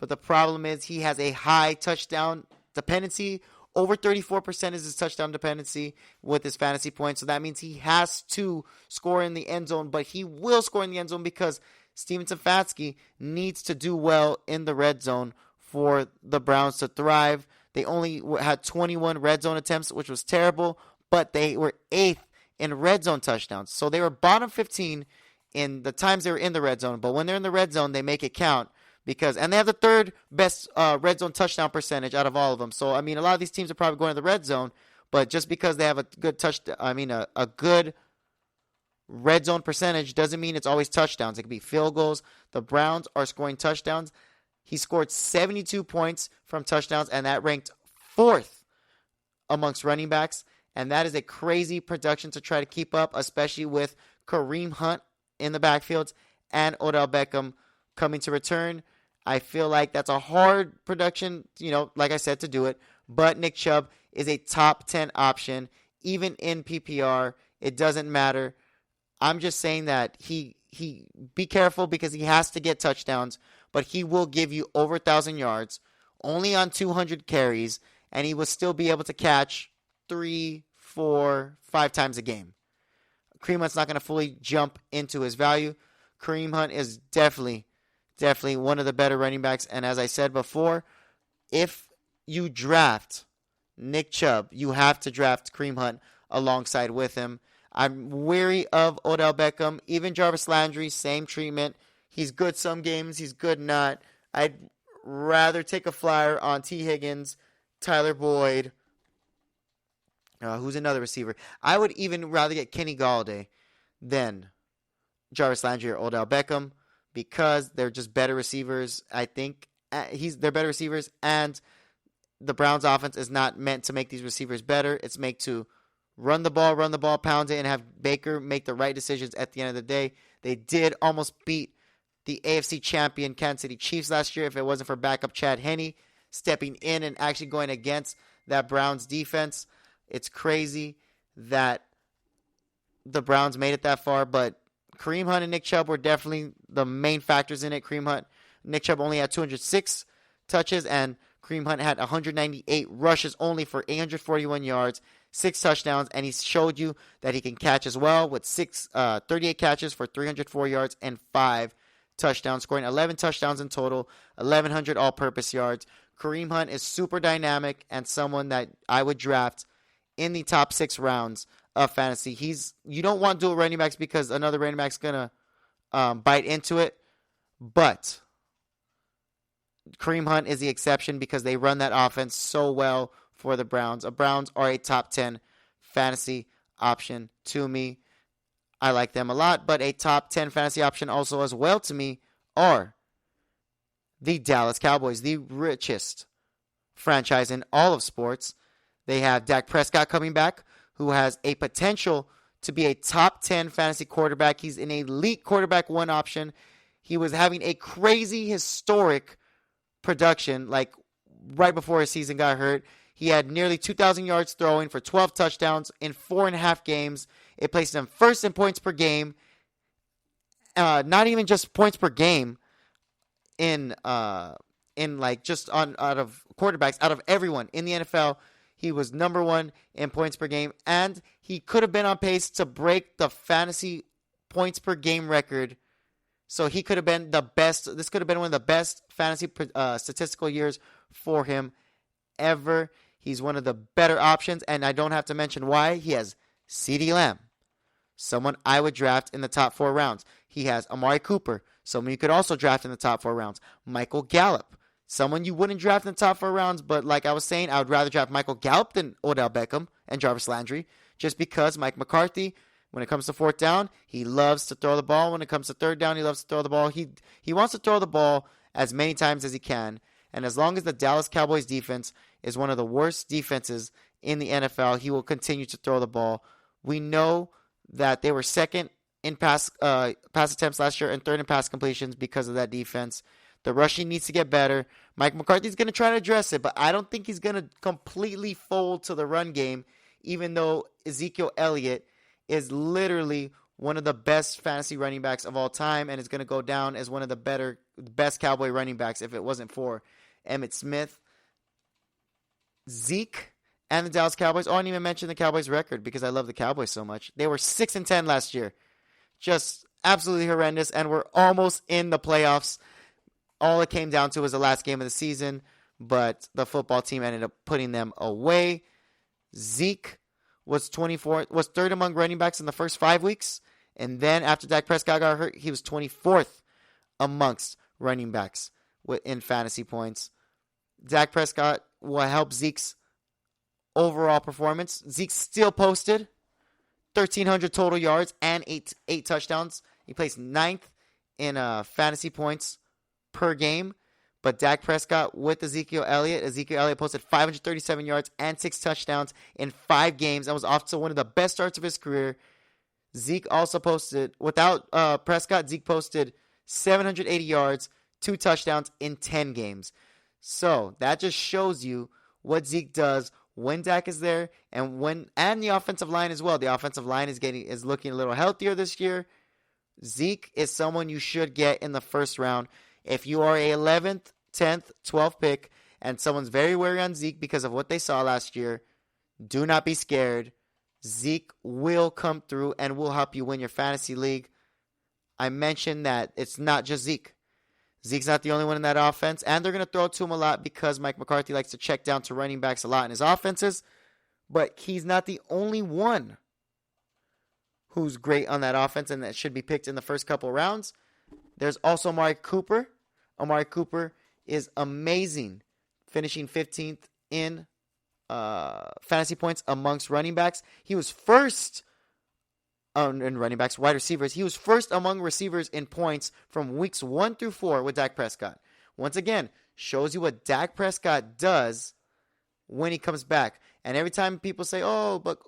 But the problem is he has a high touchdown dependency. Over 34% is his touchdown dependency with his fantasy points. So that means he has to score in the end zone, but he will score in the end zone because Steven Stefanski needs to do well in the red zone for the Browns to thrive. They only had 21 red zone attempts, which was terrible, but they were 8th in red zone touchdowns. So they were bottom 15 in the times they were in the red zone, but when they're in the red zone, they make it count. And they have the 3rd best red zone touchdown percentage out of all of them. So, I mean, a lot of these teams are probably going to the red zone, but just because they have a good a good red zone percentage doesn't mean it's always touchdowns. It could be field goals. The Browns are scoring touchdowns. He scored 72 points from touchdowns, and that ranked 4th amongst running backs. And that is a crazy production to try to keep up, especially with Kareem Hunt in the backfields and Odell Beckham coming to return. I feel like that's a hard production, like I said, to do it. But Nick Chubb is a top 10 option, even in PPR. It doesn't matter. I'm just saying that he be careful because he has to get touchdowns, but he will give you over 1,000 yards, only on 200 carries, and he will still be able to catch 3, 4, 5 times a game. Kareem Hunt's not going to fully jump into his value. Kareem Hunt is definitely one of the better running backs. And as I said before, if you draft Nick Chubb, you have to draft Kareem Hunt alongside with him. I'm wary of Odell Beckham. Even Jarvis Landry, same treatment. He's good some games. He's good not. I'd rather take a flyer on T. Higgins, Tyler Boyd. Who's another receiver? I would even rather get Kenny Galladay than Jarvis Landry or Odell Beckham, because they're just better receivers. I think they're better receivers, and the Browns' offense is not meant to make these receivers better. It's meant to run the ball, pound it, and have Baker make the right decisions at the end of the day. They did almost beat the AFC champion Kansas City Chiefs last year if it wasn't for backup Chad Henne stepping in and actually going against that Browns defense. It's crazy that the Browns made it that far, but Kareem Hunt and Nick Chubb were definitely the main factors in it. Nick Chubb only had 206 touches, and Kareem Hunt had 198 rushes only for 841 yards, 6 touchdowns, and he showed you that he can catch as well with 38 catches for 304 yards and 5 touchdowns, scoring 11 touchdowns in total, 1,100 all-purpose yards. Kareem Hunt is super dynamic and someone that I would draft in the top 6 rounds of fantasy. You don't want dual running backs because another running back's going to bite into it, but Kareem Hunt is the exception because they run that offense so well for the Browns. The Browns are a top 10 fantasy option to me. I like them a lot, but a top 10 fantasy option also as well to me are the Dallas Cowboys, the richest franchise in all of sports. They have Dak Prescott coming back, who has a potential to be a top 10 fantasy quarterback. He's an elite quarterback 1 option. He was having a crazy, historic production, like right before his season got hurt. He had nearly 2,000 yards throwing for 12 touchdowns in 4.5 games. It placed him first in points per game. Not even just points per game in like just out of quarterbacks, out of everyone in the NFL. He was number 1 in points per game, and he could have been on pace to break the fantasy points per game record. So he could have been the best. This could have been one of the best fantasy statistical years for him ever. He's one of the better options, and I don't have to mention why. He has CeeDee Lamb, someone I would draft in the top 4 rounds. He has Amari Cooper, someone you could also draft in the top 4 rounds. Michael Gallup, someone you wouldn't draft in the top 4 rounds, but like I was saying, I would rather draft Michael Gallup than Odell Beckham and Jarvis Landry, just because Mike McCarthy, when it comes to 4th down, he loves to throw the ball. When it comes to 3rd down, he loves to throw the ball. He wants to throw the ball as many times as he can. And as long as the Dallas Cowboys defense is one of the worst defenses in the NFL, he will continue to throw the ball. We know that they were 2nd in pass attempts last year and 3rd in pass completions because of that defense. The rushing needs to get better. Mike McCarthy's going to try to address it, but I don't think he's going to completely fold to the run game, even though Ezekiel Elliott is literally one of the best fantasy running backs of all time and is going to go down as one of the best Cowboy running backs if it wasn't for Emmitt Smith. Zeke and the Dallas Cowboys. I didn't even mention the Cowboys record because I love the Cowboys so much. They were 6-10 last year. Just absolutely horrendous, and we're almost in the playoffs. All it came down to was the last game of the season, but the football team ended up putting them away. Zeke was 3rd among running backs in the first 5 weeks, and then after Dak Prescott got hurt, he was 24th amongst running backs in fantasy points. Dak Prescott will help Zeke's overall performance. Zeke still posted 1,300 total yards and eight touchdowns. He placed 9th in fantasy points per game. But Dak Prescott with Ezekiel Elliott posted 537 yards and 6 touchdowns in 5 games. That was off to one of the best starts of his career. Zeke also posted, without Prescott, Zeke posted 780 yards, 2 touchdowns in 10 games. So that just shows you what Zeke does when Dak is there, and the offensive line as well. The offensive line is looking a little healthier this year. Zeke is someone you should get in the first round. If you are a 11th, 10th, 12th pick, and someone's very wary on Zeke because of what they saw last year, do not be scared. Zeke will come through and will help you win your fantasy league. I mentioned that it's not just Zeke. Zeke's not the only one in that offense, and they're going to throw it to him a lot because Mike McCarthy likes to check down to running backs a lot in his offenses, but he's not the only one who's great on that offense and that should be picked in the first couple rounds. There's also Amari Cooper. Amari Cooper is amazing, finishing 15th in fantasy points amongst running backs. He was first in running backs, wide receivers. He was first among receivers in points from weeks 1 through 4 with Dak Prescott. Once again, shows you what Dak Prescott does when he comes back. And every time people say, oh, but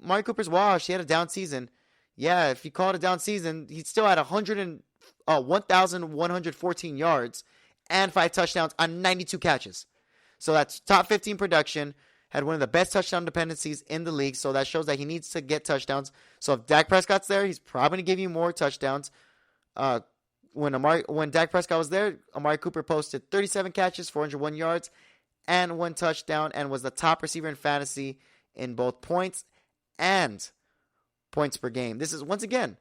Amari Cooper's washed, he had a down season. Yeah, if you call it a down season, he still had 1,114 yards and 5 touchdowns on 92 catches. So that's top 15 production. Had one of the best touchdown dependencies in the league, so that shows that he needs to get touchdowns. So if Dak Prescott's there, he's probably going to give you more touchdowns. When Dak Prescott was there, Amari Cooper posted 37 catches, 401 yards, and 1 touchdown, and was the top receiver in fantasy in both points and points per game. This is, once again,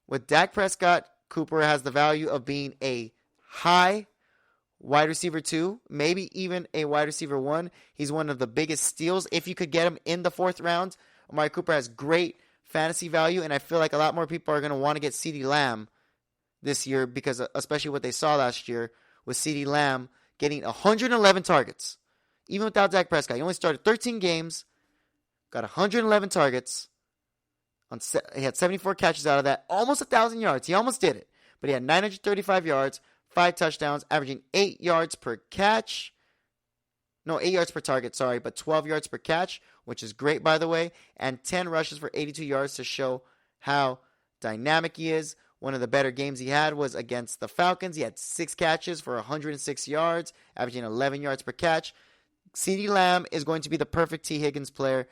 with Dak Prescott, Cooper has the value of being a high wide receiver 2, maybe even a wide receiver 1. He's one of the biggest steals if you could get him in the 4th round. Amari Cooper has great fantasy value, and I feel like a lot more people are going to want to get CeeDee Lamb this year because especially what they saw last year with CeeDee Lamb getting 111 targets. Even without Dak Prescott, he only started 13 games, got 111 targets. He had 74 catches out of that, almost 1,000 yards. He almost did it, but he had 935 yards, 5 touchdowns, averaging 8 yards per catch. No, 8 yards per target, sorry, but 12 yards per catch, which is great, by the way, and 10 rushes for 82 yards to show how dynamic he is. One of the better games he had was against the Falcons. He had 6 catches for 106 yards, averaging 11 yards per catch. CeeDee Lamb is going to be the perfect T. Higgins player,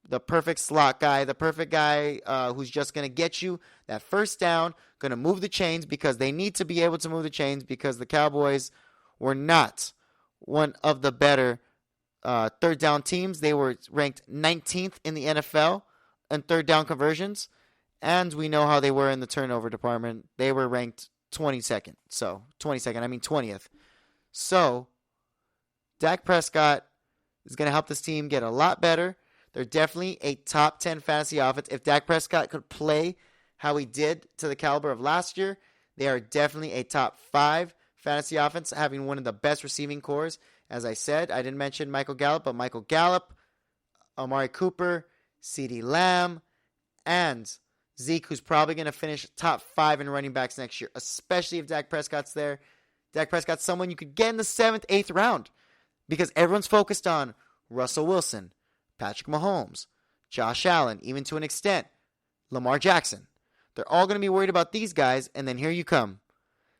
the perfect slot guy, the perfect guy who's just going to get you that first down, going to move the chains because they need to be able to move the chains because the Cowboys were not one of the better third down teams. They were ranked 19th in the NFL in third down conversions, and we know how they were in the turnover department. They were ranked 22nd. So, 20th. So, Dak Prescott is going to help this team get a lot better. They're definitely a top 10 fantasy offense. If Dak Prescott could play how he did to the caliber of last year, they are definitely a top 5 fantasy offense, having one of the best receiving cores. As I said, I didn't mention Michael Gallup, but Michael Gallup, Amari Cooper, CeeDee Lamb, and Zeke, who's probably going to finish top 5 in running backs next year, especially if Dak Prescott's there. Dak Prescott's someone you could get in the 7th, 8th round because everyone's focused on Russell Wilson, Patrick Mahomes, Josh Allen, even to an extent, Lamar Jackson. They're all going to be worried about these guys, and then here you come.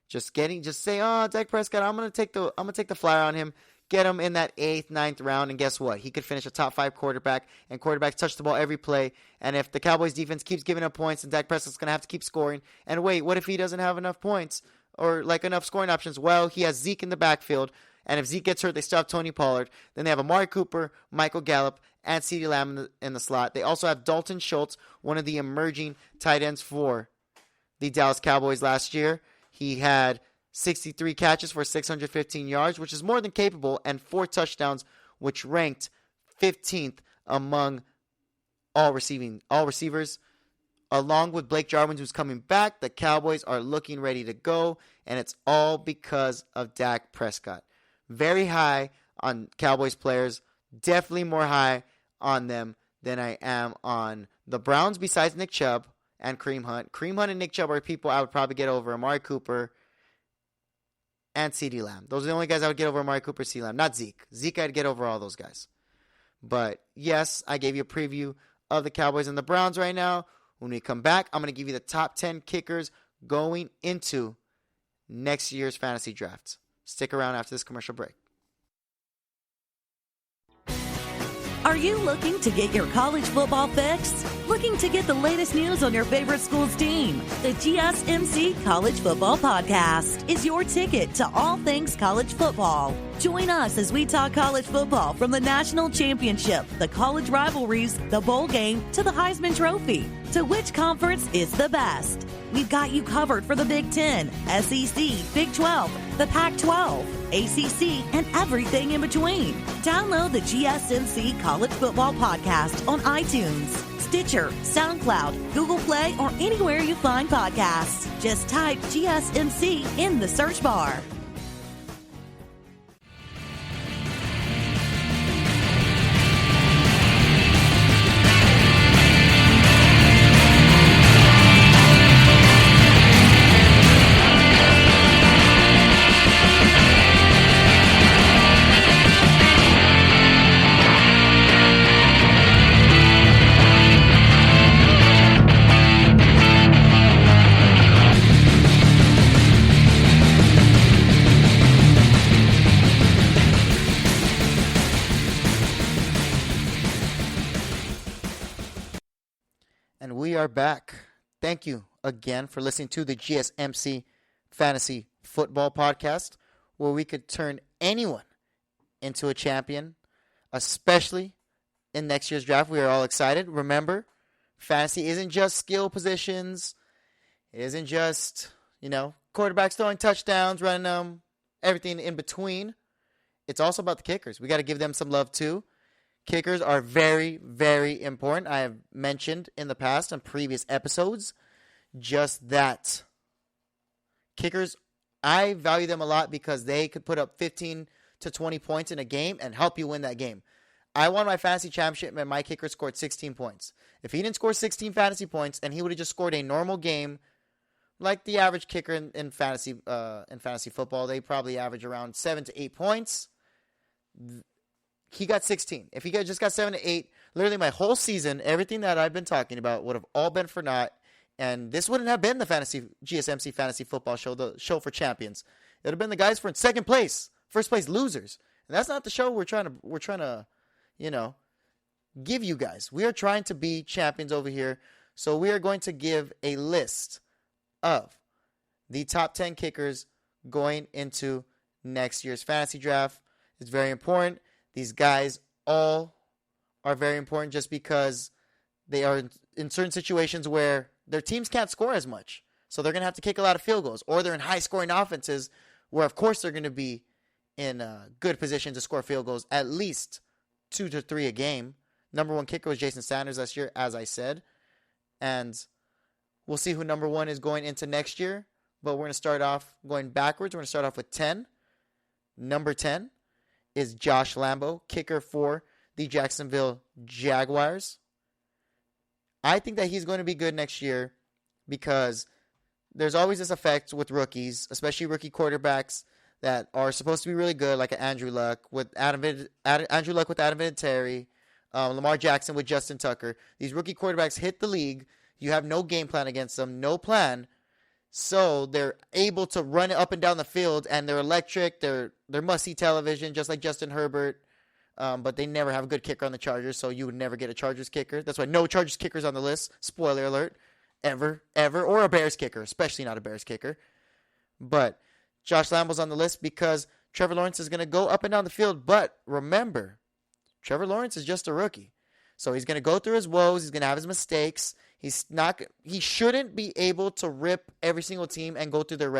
Just say, oh, Dak Prescott, I'm going to take the flyer on him, get him in that 8th, 9th round, and guess what? He could finish a top 5 quarterback, and quarterbacks touch the ball every play. And if the Cowboys defense keeps giving up points, then Dak Prescott's going to have to keep scoring. And wait, what if he doesn't have enough points or enough scoring options? Well, he has Zeke in the backfield, and if Zeke gets hurt, they still have Tony Pollard. Then they have Amari Cooper, Michael Gallup, and CeeDee Lamb in the slot. They also have Dalton Schultz, one of the emerging tight ends for the Dallas Cowboys last year. He had 63 catches for 615 yards, which is more than capable, and 4 touchdowns, which ranked 15th among all receivers. Along with Blake Jarwin, who's coming back, the Cowboys are looking ready to go, and it's all because of Dak Prescott. Very high on Cowboys players, definitely more high on them than I am on the Browns besides Nick Chubb and Kareem Hunt. Kareem Hunt and Nick Chubb are people I would probably get over Amari Cooper and CeeDee Lamb. Those are the only guys I would get over Amari Cooper, CeeDee Lamb. Not Zeke. Zeke I'd get over all those guys. But yes, I gave you a preview of the Cowboys and the Browns right now. When we come back, I'm going to give you the top 10 kickers going into next year's fantasy drafts. Stick around after this commercial break. Are you looking to get your college football fix? Looking to get the latest news on your favorite school's team? The GSMC College Football Podcast is your ticket to all things college football. Join us as we talk college football from the national championship, the college rivalries, the bowl game, to the Heisman Trophy. To which conference is the best? We've got you covered for the Big Ten, SEC, Big 12, the Pac-12, ACC, and everything in between. Download the GSMC College Football Podcast on iTunes, Stitcher, SoundCloud, Google Play, or anywhere you find podcasts. Just type GSMC in the search bar. And we are back. Thank you again for listening to the GSMC Fantasy Football Podcast, where we could turn anyone into a champion, especially in next year's draft. We are all excited. Remember, fantasy isn't just skill positions. It isn't just, quarterbacks throwing touchdowns, running them, everything in between. It's also about the kickers. We got to give them some love too. Kickers are very, very important. I have mentioned in the past on previous episodes just that. Kickers, I value them a lot because they could put up 15 to 20 points in a game and help you win that game. I won my fantasy championship and my kicker scored 16 points. If he didn't score 16 fantasy points and he would have just scored a normal game, like the average kicker in fantasy football, they probably average around 7 to 8 points. He got 16. If he just got 7 to 8, literally my whole season, everything that I've been talking about would have all been for naught. And this wouldn't have been the GSMC Fantasy Football Show, the show for champions. It would have been the guys for second place, first place losers. And that's not the show we're trying to, give you guys. We are trying to be champions over here. So we are going to give a list of the top 10 kickers going into next year's fantasy draft. It's very important. These guys all are very important just because they are in certain situations where their teams can't score as much. So they're going to have to kick a lot of field goals. Or they're in high-scoring offenses where, of course, they're going to be in a good position to score field goals, at least 2 to 3 a game. Number one kicker was Jason Sanders last year, as I said. And we'll see who number one is going into next year. But we're going to start off going backwards. We're going to start off with 10. Number 10 is Josh Lambo, kicker for the Jacksonville Jaguars. I think that he's going to be good next year because there's always this effect with rookies, especially rookie quarterbacks that are supposed to be really good, like Andrew Luck with Adam Vinatieri, Lamar Jackson with Justin Tucker. These rookie quarterbacks hit the league. You have no game plan against them, no plan. So they're able to run it up and down the field, and they're electric. They're must-see television, just like Justin Herbert. But they never have a good kicker on the Chargers, so you would never get a Chargers kicker. That's why no Chargers kickers on the list. Spoiler alert. Ever. Or a Bears kicker, especially not a Bears kicker. But Josh Lambo's on the list because Trevor Lawrence is going to go up and down the field. But remember, Trevor Lawrence is just a rookie. So he's going to go through his woes. He's going to have his mistakes. He shouldn't be able to rip every single team and go through their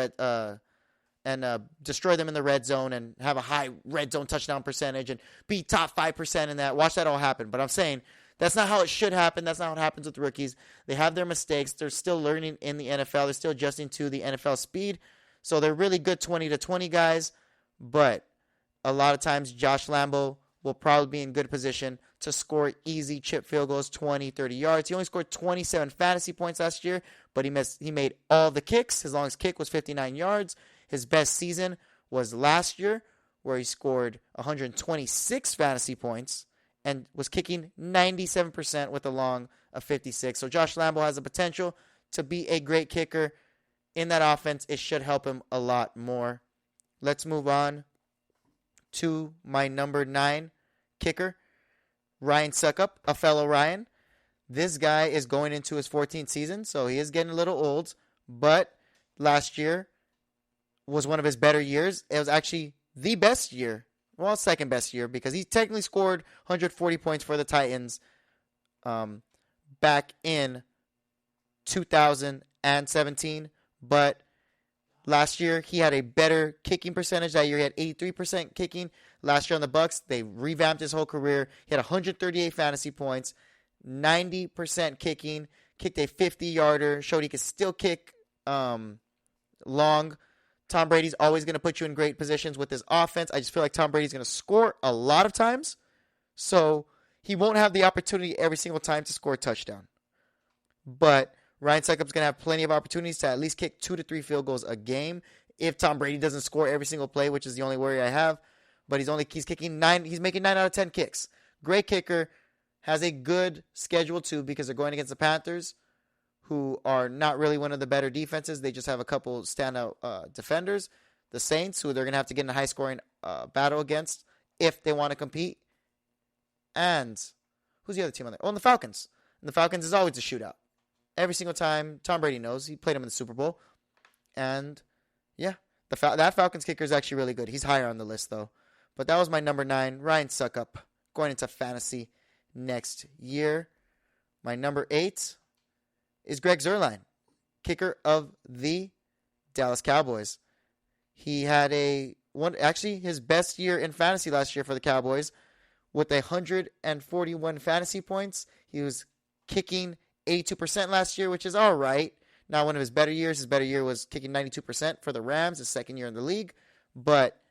destroy them in the red zone and have a high red zone touchdown percentage and be top 5% in that. Watch that all happen. But I'm saying that's not how it should happen. That's not how it happens with rookies. They have their mistakes. They're still learning in the NFL. They're still adjusting to the NFL speed. So they're really good 20-20 guys. But a lot of times Josh Lambo will probably be in good position to score easy chip field goals, 20, 30 yards. He only scored 27 fantasy points last year, but he made all the kicks. His longest kick was 59 yards. His best season was last year, where he scored 126 fantasy points and was kicking 97% with a long of 56. So Josh Lambo has the potential to be a great kicker in that offense. It should help him a lot more. Let's move on to my number 9 kicker, Ryan Suckup, a fellow Ryan. This guy is going into his 14th season, so he is getting a little old, but last year was one of his better years. It was actually the best year, well, second best year, because he technically scored 140 points for the Titans back in 2017, but last year he had a better kicking percentage. That year he had 83% kicking. Last year on the Bucs, they revamped his whole career. He had 138 fantasy points, 90% kicking, kicked a 50-yarder, showed he could still kick long. Tom Brady's always going to put you in great positions with his offense. I just feel like Tom Brady's going to score a lot of times, so he won't have the opportunity every single time to score a touchdown. But Ryan Succop's going to have plenty of opportunities to at least kick 2 to 3 field goals a game if Tom Brady doesn't score every single play, which is the only worry I have. But he's kicking 9. He's making 9 out of 10 kicks. Great kicker. Has a good schedule too because they're going against the Panthers, who are not really one of the better defenses. They just have a couple standout defenders. The Saints, who they're going to have to get in a high-scoring battle against if they want to compete. And who's the other team on there? Oh, and the Falcons. And the Falcons is always a shootout. Every single time. Tom Brady knows. He played him in the Super Bowl. And, yeah, that Falcons kicker is actually really good. He's higher on the list, though. But that was my number 9, Ryan Succop, going into fantasy next year. My number 8 is Greg Zuerlein, kicker of the Dallas Cowboys. He had his best year in fantasy last year for the Cowboys with 141 fantasy points. He was kicking 82% last year, which is all right. Not one of his better years. His better year was kicking 92% for the Rams, his second year in the league. But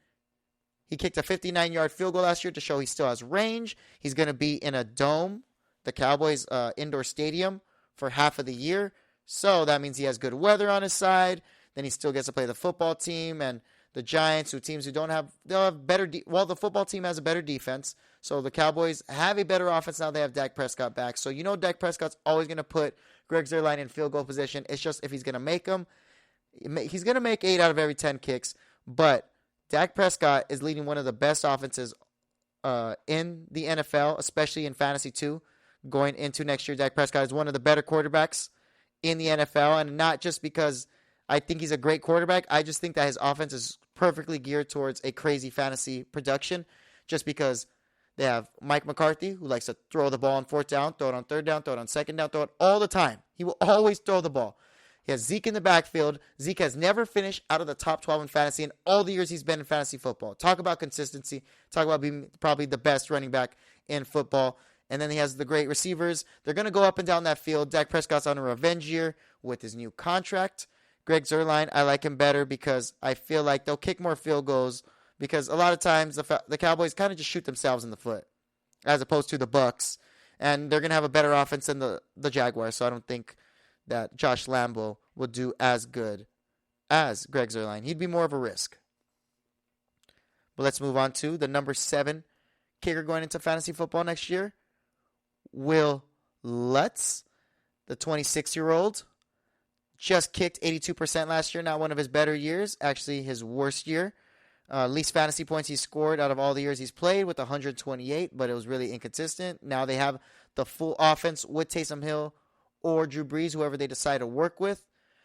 he kicked a 59-yard field goal last year to show he still has range. He's going to be in a dome, the Cowboys indoor stadium, for half of the year. So that means he has good weather on his side. Then he still gets to play the football team and the Giants, teams who don't have, they'll have better, the football team has a better defense. So the Cowboys have a better offense now they have Dak Prescott back. So Dak Prescott's always going to put Greg Zuerlein in field goal position. It's just if he's going to make them, he's going to make 8 out of every 10 kicks. But Dak Prescott is leading one of the best offenses in the NFL, especially in fantasy too. Going into next year, Dak Prescott is one of the better quarterbacks in the NFL, and not just because I think he's a great quarterback. I just think that his offense is perfectly geared towards a crazy fantasy production, just because they have Mike McCarthy, who likes to throw the ball on 4th down, throw it on 3rd down, throw it on 2nd down, throw it all the time. He will always throw the ball. He has Zeke in the backfield. Zeke has never finished out of the top 12 in fantasy in all the years he's been in fantasy football. Talk about consistency. Talk about being probably the best running back in football. And then he has the great receivers. They're going to go up and down that field. Dak Prescott's on a revenge year with his new contract. Greg Zuerlein, I like him better because I feel like they'll kick more field goals because a lot of times the Cowboys kind of just shoot themselves in the foot as opposed to the Bucs. And they're going to have a better offense than the Jaguars, so I don't think that Josh Lambo will do as good as Greg Zuerlein. He'd be more of a risk. But let's move on to the number 7 kicker going into fantasy football next year, Will Lutz, the 26-year-old. Just kicked 82% last year, not one of his better years, actually his worst year. Least fantasy points he scored out of all the years he's played with 128, but it was really inconsistent. Now they have the full offense with Taysom Hill or Drew Brees, whoever they decide to work with.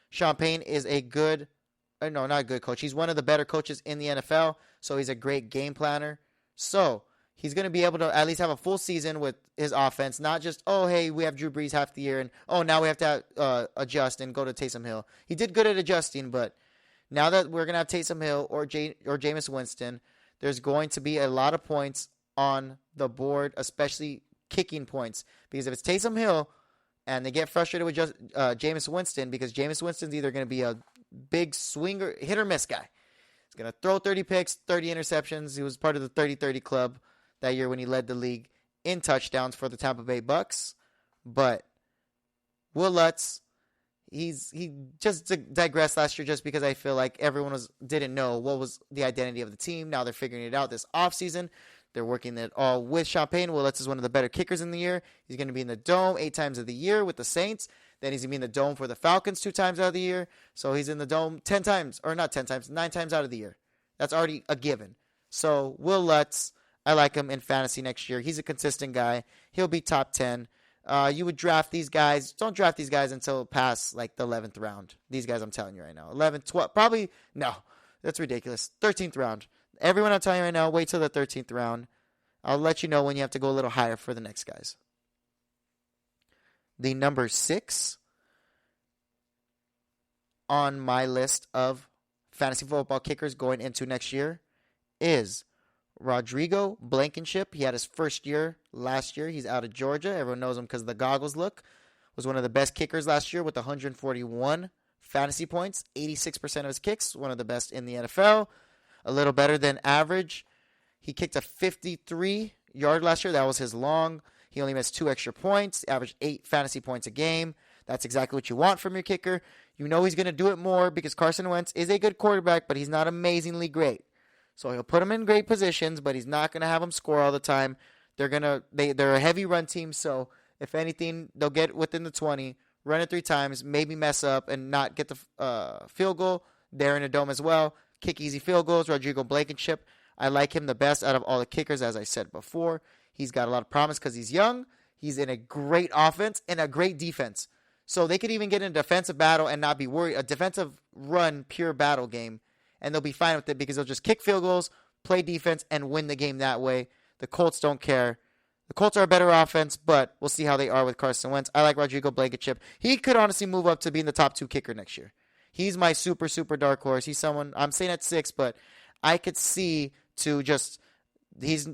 Sean Payne is not a good coach. He's one of the better coaches in the NFL, so he's a great game planner. So he's going to be able to at least have a full season with his offense, not just, oh, hey, we have Drew Brees half the year, and, oh, now we have to adjust and go to Taysom Hill. He did good at adjusting, but now that we're going to have Taysom Hill or Jameis Winston, there's going to be a lot of points on the board, especially kicking points. Because if it's Taysom Hill and they get frustrated with just Jameis Winston, because Jameis Winston's either going to be a big swinger, hit or miss guy. He's going to throw 30 picks, 30 interceptions. He was part of the 30-30 club that year when he led the league in touchdowns for the Tampa Bay Bucks. But Will Lutz, he just digressed last year just because I feel like everyone didn't know what was the identity of the team. Now they're figuring it out this offseason. They're working it all with Sean Payne. Will Lutz is one of the better kickers in the year. He's going to be in the Dome 8 times of the year with the Saints. Then he's going to be in the Dome for the Falcons 2 times out of the year. So he's in the Dome 9 times out of the year. That's already a given. So Will Lutz, I like him in fantasy next year. He's a consistent guy. He'll be top 10. You would draft these guys. Don't draft these guys until past like the 11th round. These guys I'm telling you right now. 11th, 12th, probably, no. That's ridiculous. 13th round. Everyone I'm telling you right now, wait till the 13th round. I'll let you know when you have to go a little higher for the next guys. The number 6 on my list of fantasy football kickers going into next year is Rodrigo Blankenship. He had his first year last year. He's out of Georgia. Everyone knows him because of the goggles look. Was one of the best kickers last year with 141 fantasy points. 86% of his kicks, one of the best in the NFL. A little better than average. He kicked a 53-yard last year. That was his long. He only missed 2 extra points. Averaged 8 fantasy points a game. That's exactly what you want from your kicker. You know he's going to do it more because Carson Wentz is a good quarterback, but he's not amazingly great. So he'll put him in great positions, but he's not going to have him score all the time. They're a heavy run team, so if anything, they'll get within the 20, run it 3 times, maybe mess up and not get the field goal. They're in a Dome as well. Kick easy field goals. Rodrigo Blankenship, I like him the best out of all the kickers, as I said before. He's got a lot of promise because he's young. He's in a great offense and a great defense. So they could even get in a defensive battle and not be worried. A defensive run, pure battle game. And they'll be fine with it because they'll just kick field goals, play defense, and win the game that way. The Colts don't care. The Colts are a better offense, but we'll see how they are with Carson Wentz. I like Rodrigo Blankenship. He could honestly move up to being the top 2 kicker next year. He's my super, super dark horse. He's someone, I'm saying at 6, but I could see to just, he's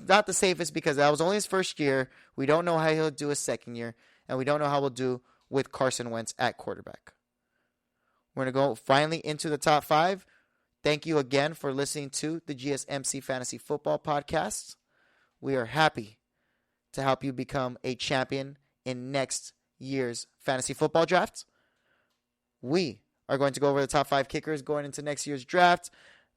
not the safest because that was only his first year. We don't know how he'll do his second year, and we don't know how we'll do with Carson Wentz at quarterback. We're going to go finally into the top 5. Thank you again for listening to the GSMC Fantasy Football Podcast. We are happy to help you become a champion in next year's fantasy football draft. We are going to go over the top 5 kickers going into next year's draft.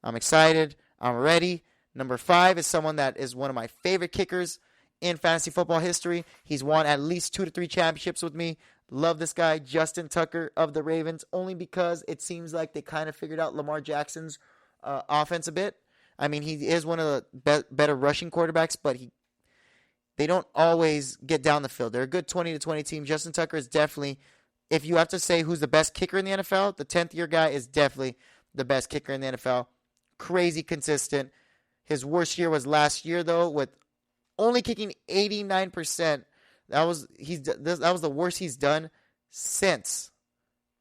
I'm excited. I'm ready. Number 5 is someone that is one of my favorite kickers in fantasy football history. He's won at least 2 to 3 championships with me. Love this guy, Justin Tucker of the Ravens, only because it seems like they kind of figured out Lamar Jackson's offense a bit. I mean, he is one of the better rushing quarterbacks, but they don't always get down the field. They're a good 20 to 20 team. Justin Tucker is definitely, if you have to say who's the best kicker in the NFL, the 10th year guy is definitely the best kicker in the NFL. Crazy consistent. His worst year was last year, though, with only kicking 89%. That was the worst he's done since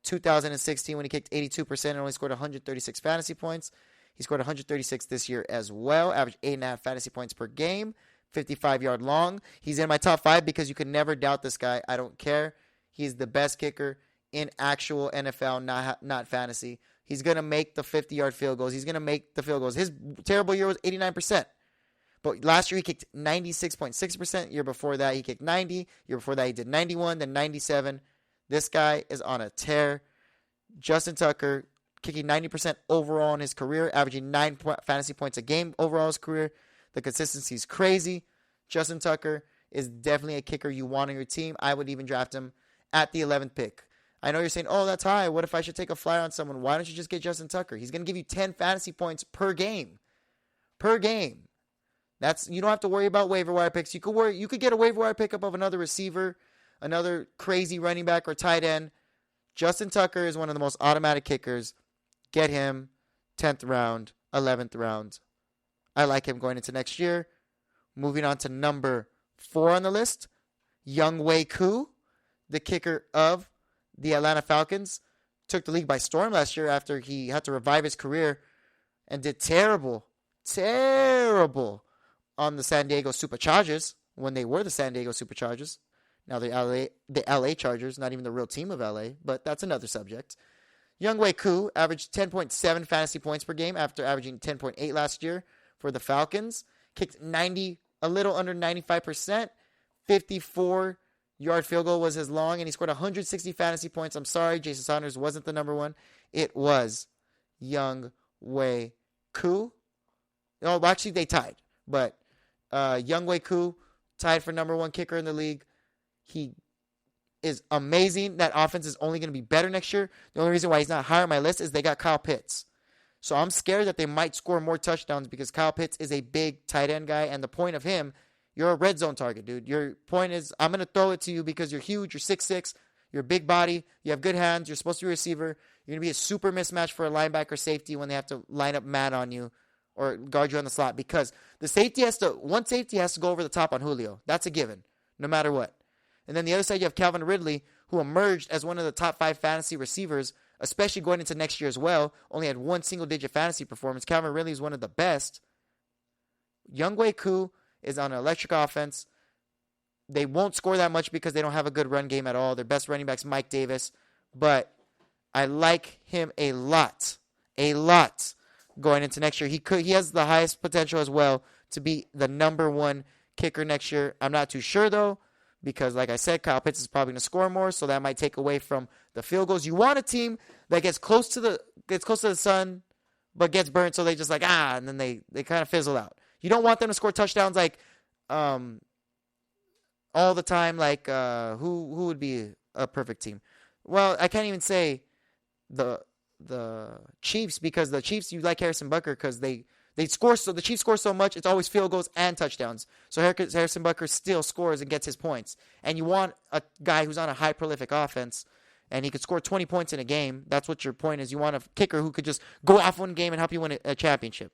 2016 when he kicked 82% and only scored 136 fantasy points. He scored 136 this year as well, averaged 8.5 fantasy points per game. 55-yard long. He's in my top 5 because you can never doubt this guy. I don't care. He's the best kicker in actual NFL, not fantasy. He's going to make the 50-yard field goals. He's going to make the field goals. His terrible year was 89%. But last year he kicked 96.6%. Year before that he kicked 90. Year before that he did 91, then 97. This guy is on a tear. Justin Tucker kicking 90% overall in his career, averaging 9 fantasy points a game overall in his career. The consistency is crazy. Justin Tucker is definitely a kicker you want on your team. I would even draft him at the 11th pick. I know you're saying, oh, that's high. What if I should take a flyer on someone? Why don't you just get Justin Tucker? He's going to give you 10 fantasy points per game. Per game. You don't have to worry about waiver wire picks. You could get a waiver wire pickup of another receiver, another crazy running back or tight end. Justin Tucker is one of the most automatic kickers. Get him 10th round, 11th round. I like him going into next year. Moving on to number 4 on the list, Younghoe Koo, the kicker of the Atlanta Falcons. Took the league by storm last year after he had to revive his career and did terrible on the San Diego Superchargers when they were the San Diego Superchargers. Now the LA Chargers, not even the real team of LA, but that's another subject. Younghoe Koo averaged 10.7 fantasy points per game after averaging 10.8 last year for the Falcons. Kicked a little under 95%. 54-yard field goal was his long, and he scored 160 fantasy points. I'm sorry, Jason Saunders wasn't the number 1. It was Younghoe Koo. No, actually they tied, but Younghoe Koo tied for number 1 kicker in the league. He is amazing. That offense is only going to be better next year. The only reason why he's not higher on my list is they got Kyle Pitts. So I'm scared that they might score more touchdowns because Kyle Pitts is a big tight end guy, and the point of him, you're a red zone target, dude. Your point is, I'm going to throw it to you because you're huge, you're 6'6", you're a big body, you have good hands, you're supposed to be a receiver. You're going to be a super mismatch for a linebacker safety when they have to line up man on you or guard you on the slot because one safety has to go over the top on Julio. That's a given, no matter what. And then the other side, you have Calvin Ridley, who emerged as one of the top 5 fantasy receivers, especially going into next year as well. Only had 1 single-digit fantasy performance. Calvin Ridley is one of the best. Younghoe Koo is on an electric offense. They won't score that much because they don't have a good run game at all. Their best running back's Mike Davis. But I like him a lot going into next year. He has the highest potential as well to be the number 1 kicker next year. I'm not too sure, though. Because, like I said, Kyle Pitts is probably going to score more, so that might take away from the field goals. You want a team that gets close to the sun, but gets burnt, so they just and then they kind of fizzle out. You don't want them to score touchdowns all the time. Who would be a perfect team? Well, I can't even say the Chiefs because the Chiefs, you like Harrison Butker because they score the Chiefs score so much, it's always field goals and touchdowns. So Harrison Butker still scores and gets his points. And you want a guy who's on a high prolific offense and he could score 20 points in a game. That's what your point is. You want a kicker who could just go off one game and help you win a championship.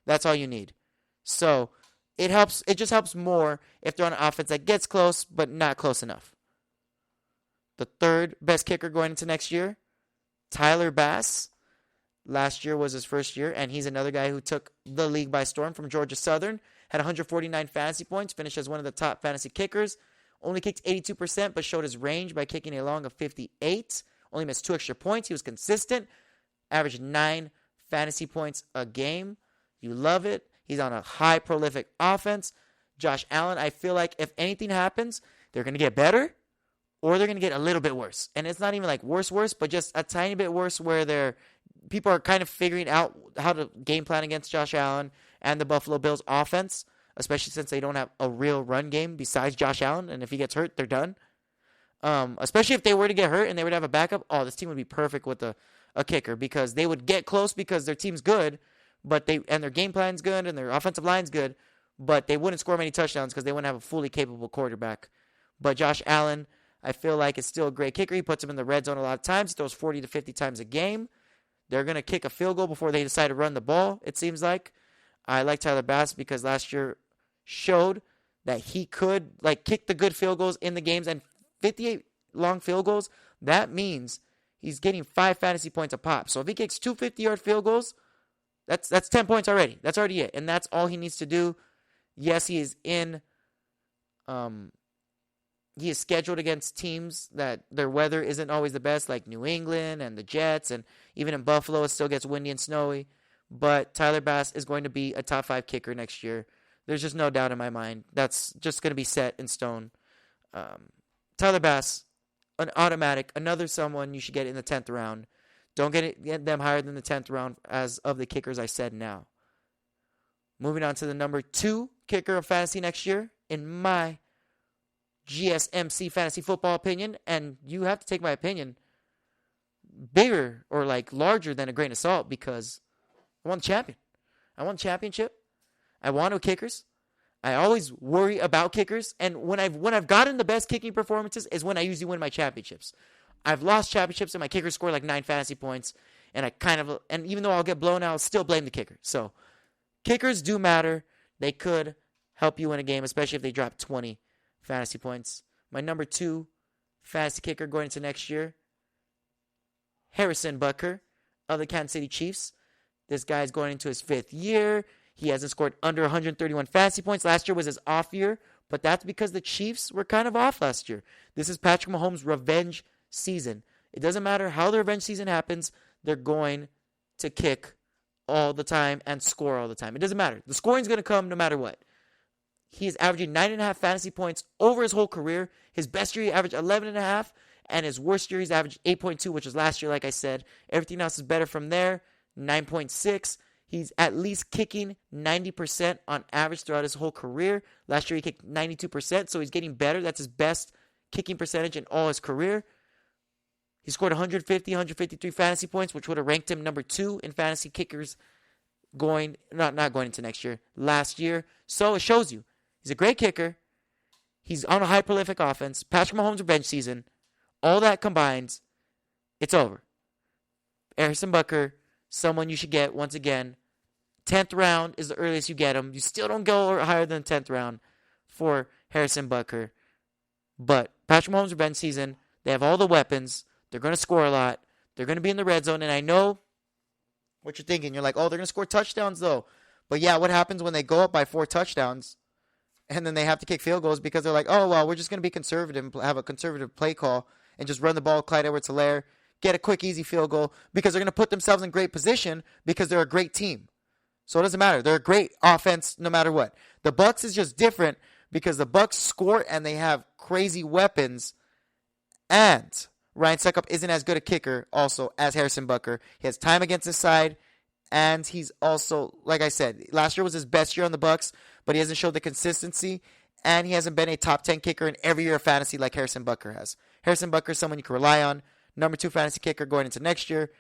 That's all you need. So it just helps more if they're on an offense that gets close but not close enough. The third best kicker going into next year, Tyler Bass. Last year was his first year, and he's another guy who took the league by storm from Georgia Southern. Had 149 fantasy points, finished as one of the top fantasy kickers. Only kicked 82%, but showed his range by kicking a long of 58. Only missed 2 extra points. He was consistent. Averaged 9 fantasy points a game. You love it. He's on a high prolific offense. Josh Allen, I feel like if anything happens, they're going to get better or they're going to get a little bit worse. And it's not even like worse, but just a tiny bit worse where people are kind of figuring out how to game plan against Josh Allen and the Buffalo Bills offense, especially since they don't have a real run game besides Josh Allen. And if he gets hurt, they're done. Especially if they were to get hurt and they would have a backup. Oh, this team would be perfect with a kicker because they would get close because their team's good, and their game plan's good and their offensive line's good, but they wouldn't score many touchdowns because they wouldn't have a fully capable quarterback. But Josh Allen, I feel like, is still a great kicker. He puts him in the red zone a lot of times. He throws 40 to 50 times a game. They're going to kick a field goal before they decide to run the ball, it seems like. I like Tyler Bass because last year showed that he could kick the good field goals in the games, and 58 long field goals, that means he's getting 5 fantasy points a pop. So if he kicks 2 50-yard field goals, that's 10 points already. That's already it, and that's all he needs to do. Yes, he is he is scheduled against teams that their weather isn't always the best, like New England and the Jets, and even in Buffalo, it still gets windy and snowy. But Tyler Bass is going to be a top 5 kicker next year. There's just no doubt in my mind. That's just going to be set in stone. Tyler Bass, an automatic, another someone you should get in the 10th round. Don't get them higher than the 10th round as of the kickers I said now. Moving on to the number 2 kicker of fantasy next year, in my GSMC fantasy football opinion, and you have to take my opinion bigger or like larger than a grain of salt, because I won the champion. I won the championship. I want kickers. I always worry about kickers, and when I've gotten the best kicking performances is when I usually win my championships. I've lost championships and my kickers score like 9 fantasy points, and and even though I'll get blown out, I'll still blame the kicker. So kickers do matter. They could help you win a game, especially if they drop 20 fantasy points. My number 2 fantasy kicker going into next year, Harrison Butker of the Kansas City Chiefs. This guy's going into his 5th year. He hasn't scored under 131 fantasy points. Last year was his off year, but that's because the Chiefs were kind of off last year. This is Patrick Mahomes' revenge season. It doesn't matter how the revenge season happens. They're going to kick all the time and score all the time. It doesn't matter. The scoring's going to come no matter what. He is averaging 9.5 fantasy points over his whole career. His best year, he averaged 11.5, and his worst year, he's averaged 8.2, which was last year, like I said. Everything else is better from there. 9.6. He's at least kicking 90% on average throughout his whole career. Last year, he kicked 92%, so he's getting better. That's his best kicking percentage in all his career. He scored 150, 153 fantasy points, which would have ranked him number 2 in fantasy kickers not going into next year, last year. So it shows you. He's a great kicker. He's on a high prolific offense. Patrick Mahomes' revenge season. All that combines, it's over. Harrison Butker, someone you should get once again. 10th round is the earliest you get him. You still don't go higher than 10th round for Harrison Butker. But Patrick Mahomes' revenge season, they have all the weapons. They're going to score a lot. They're going to be in the red zone. And I know what you're thinking. You're like, oh, they're going to score touchdowns, though. But yeah, what happens when they go up by 4 touchdowns and then they have to kick field goals because they're like, oh, well, we're just going to be conservative and have a conservative play call and just run the ball, Clyde Edwards-Helaire, get a quick, easy field goal because they're going to put themselves in great position because they're a great team. So it doesn't matter. They're a great offense no matter what. The Bucs is just different because the Bucs score and they have crazy weapons. And Ryan Succop isn't as good a kicker also as Harrison Butker. He has time against his side. And he's also, like I said, last year was his best year on the Bucs, but he hasn't showed the consistency. And he hasn't been a top 10 kicker in every year of fantasy like Harrison Butker has. Harrison Butker is someone you can rely on. Number 2 fantasy kicker going into next year.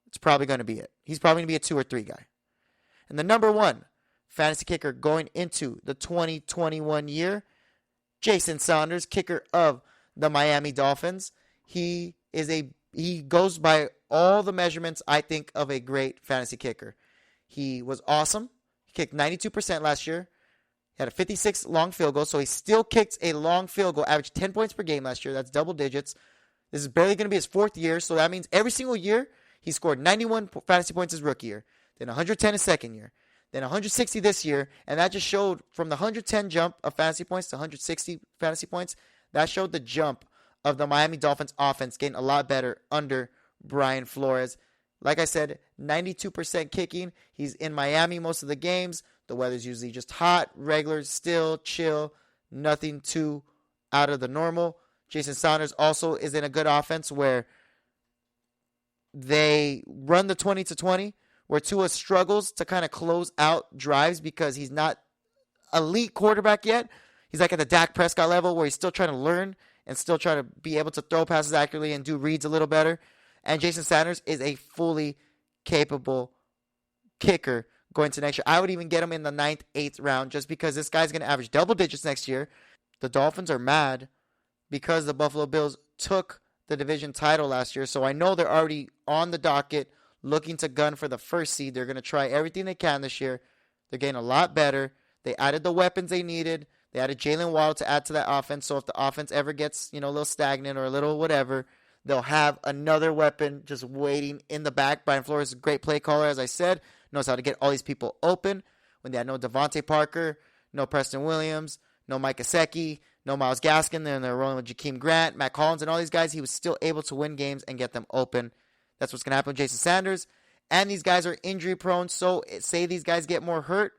It's probably going to be it. He's probably going to be a 2 or 3 guy. And the number 1 fantasy kicker going into the 2021 year, Jason Sanders, kicker of the Miami Dolphins. He goes by all the measurements, I think, of a great fantasy kicker. He was awesome. He kicked 92% last year. He had a 56 long field goal, so he still kicked a long field goal, averaged 10 points per game last year. That's double digits. This is barely going to be his 4th year, so that means every single year he scored 91 fantasy points his rookie year, then 110 his second year, then 160 this year, and that just showed from the 110 jump of fantasy points to 160 fantasy points, that showed the jump of the Miami Dolphins offense getting a lot better under Brian Flores. Like I said, 92% kicking. He's in Miami most of the games. The weather's usually just hot, regular, still, chill, nothing too out of the normal. Jason Sanders also is in a good offense where they run the 20-20, where Tua struggles to kind of close out drives because he's not elite quarterback yet. He's like at the Dak Prescott level where he's still trying to learn and still trying to be able to throw passes accurately and do reads a little better. And Jason Sanders is a fully capable kicker going to next year. I would even get him in the 9th, 8th round just because this guy's going to average double digits next year. The Dolphins are mad because the Buffalo Bills took the division title last year. So I know they're already on the docket looking to gun for the 1st seed. They're going to try everything they can this year. They're getting a lot better. They added the weapons they needed. They added Jalen Waddle to add to that offense. So if the offense ever gets, a little stagnant or a little whatever, they'll have another weapon just waiting in the back. Brian Flores is a great play caller, as I said. Knows how to get all these people open. When they had no Devontae Parker, no Preston Williams, no Mike Gesicki, no Myles Gaskin. Then they're rolling with Jakeem Grant, Matt Collins, and all these guys. He was still able to win games and get them open. That's what's going to happen with Jason Sanders. And these guys are injury prone, so say these guys get more hurt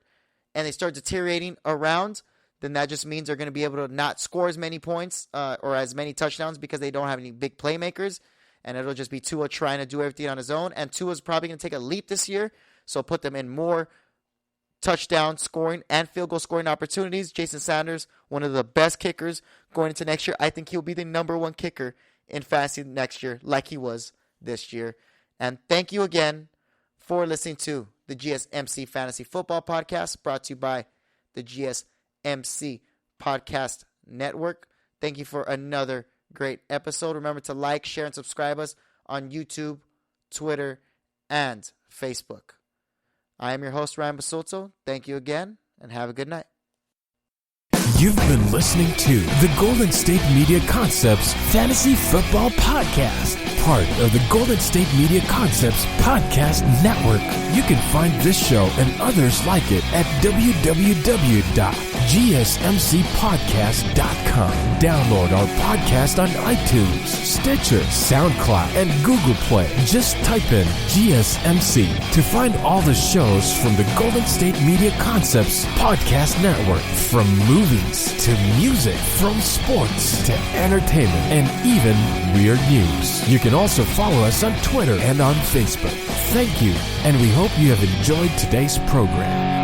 and they start deteriorating around, then that just means they're going to be able to not score as many points or as many touchdowns because they don't have any big playmakers. And it'll just be Tua trying to do everything on his own. And Tua's probably going to take a leap this year, so put them in more touchdown scoring and field goal scoring opportunities. Jason Sanders, one of the best kickers going into next year. I think he'll be the number one kicker in fantasy next year like he was this year. And thank you again for listening to the GSMC Fantasy Football Podcast, brought to you by the GSMC Podcast Network. Thank you for another great episode. Remember to like, share, and subscribe us on YouTube, Twitter, and Facebook. I am your host, Ryan Basulto. Thank you again, and have a good night. You've been listening to the Golden State Media Concepts Fantasy Football Podcast, part of the Golden State Media Concepts Podcast Network. You can find this show and others like it at www.gsmcpodcast.com. Download our podcast on iTunes, Stitcher, SoundCloud, and Google Play. Just type in GSMC to find all the shows from the Golden State Media Concepts Podcast Network, from movies to music, from sports to entertainment, and even weird news. You can also follow us on Twitter and on Facebook. Thank you, and we hope you have enjoyed today's program.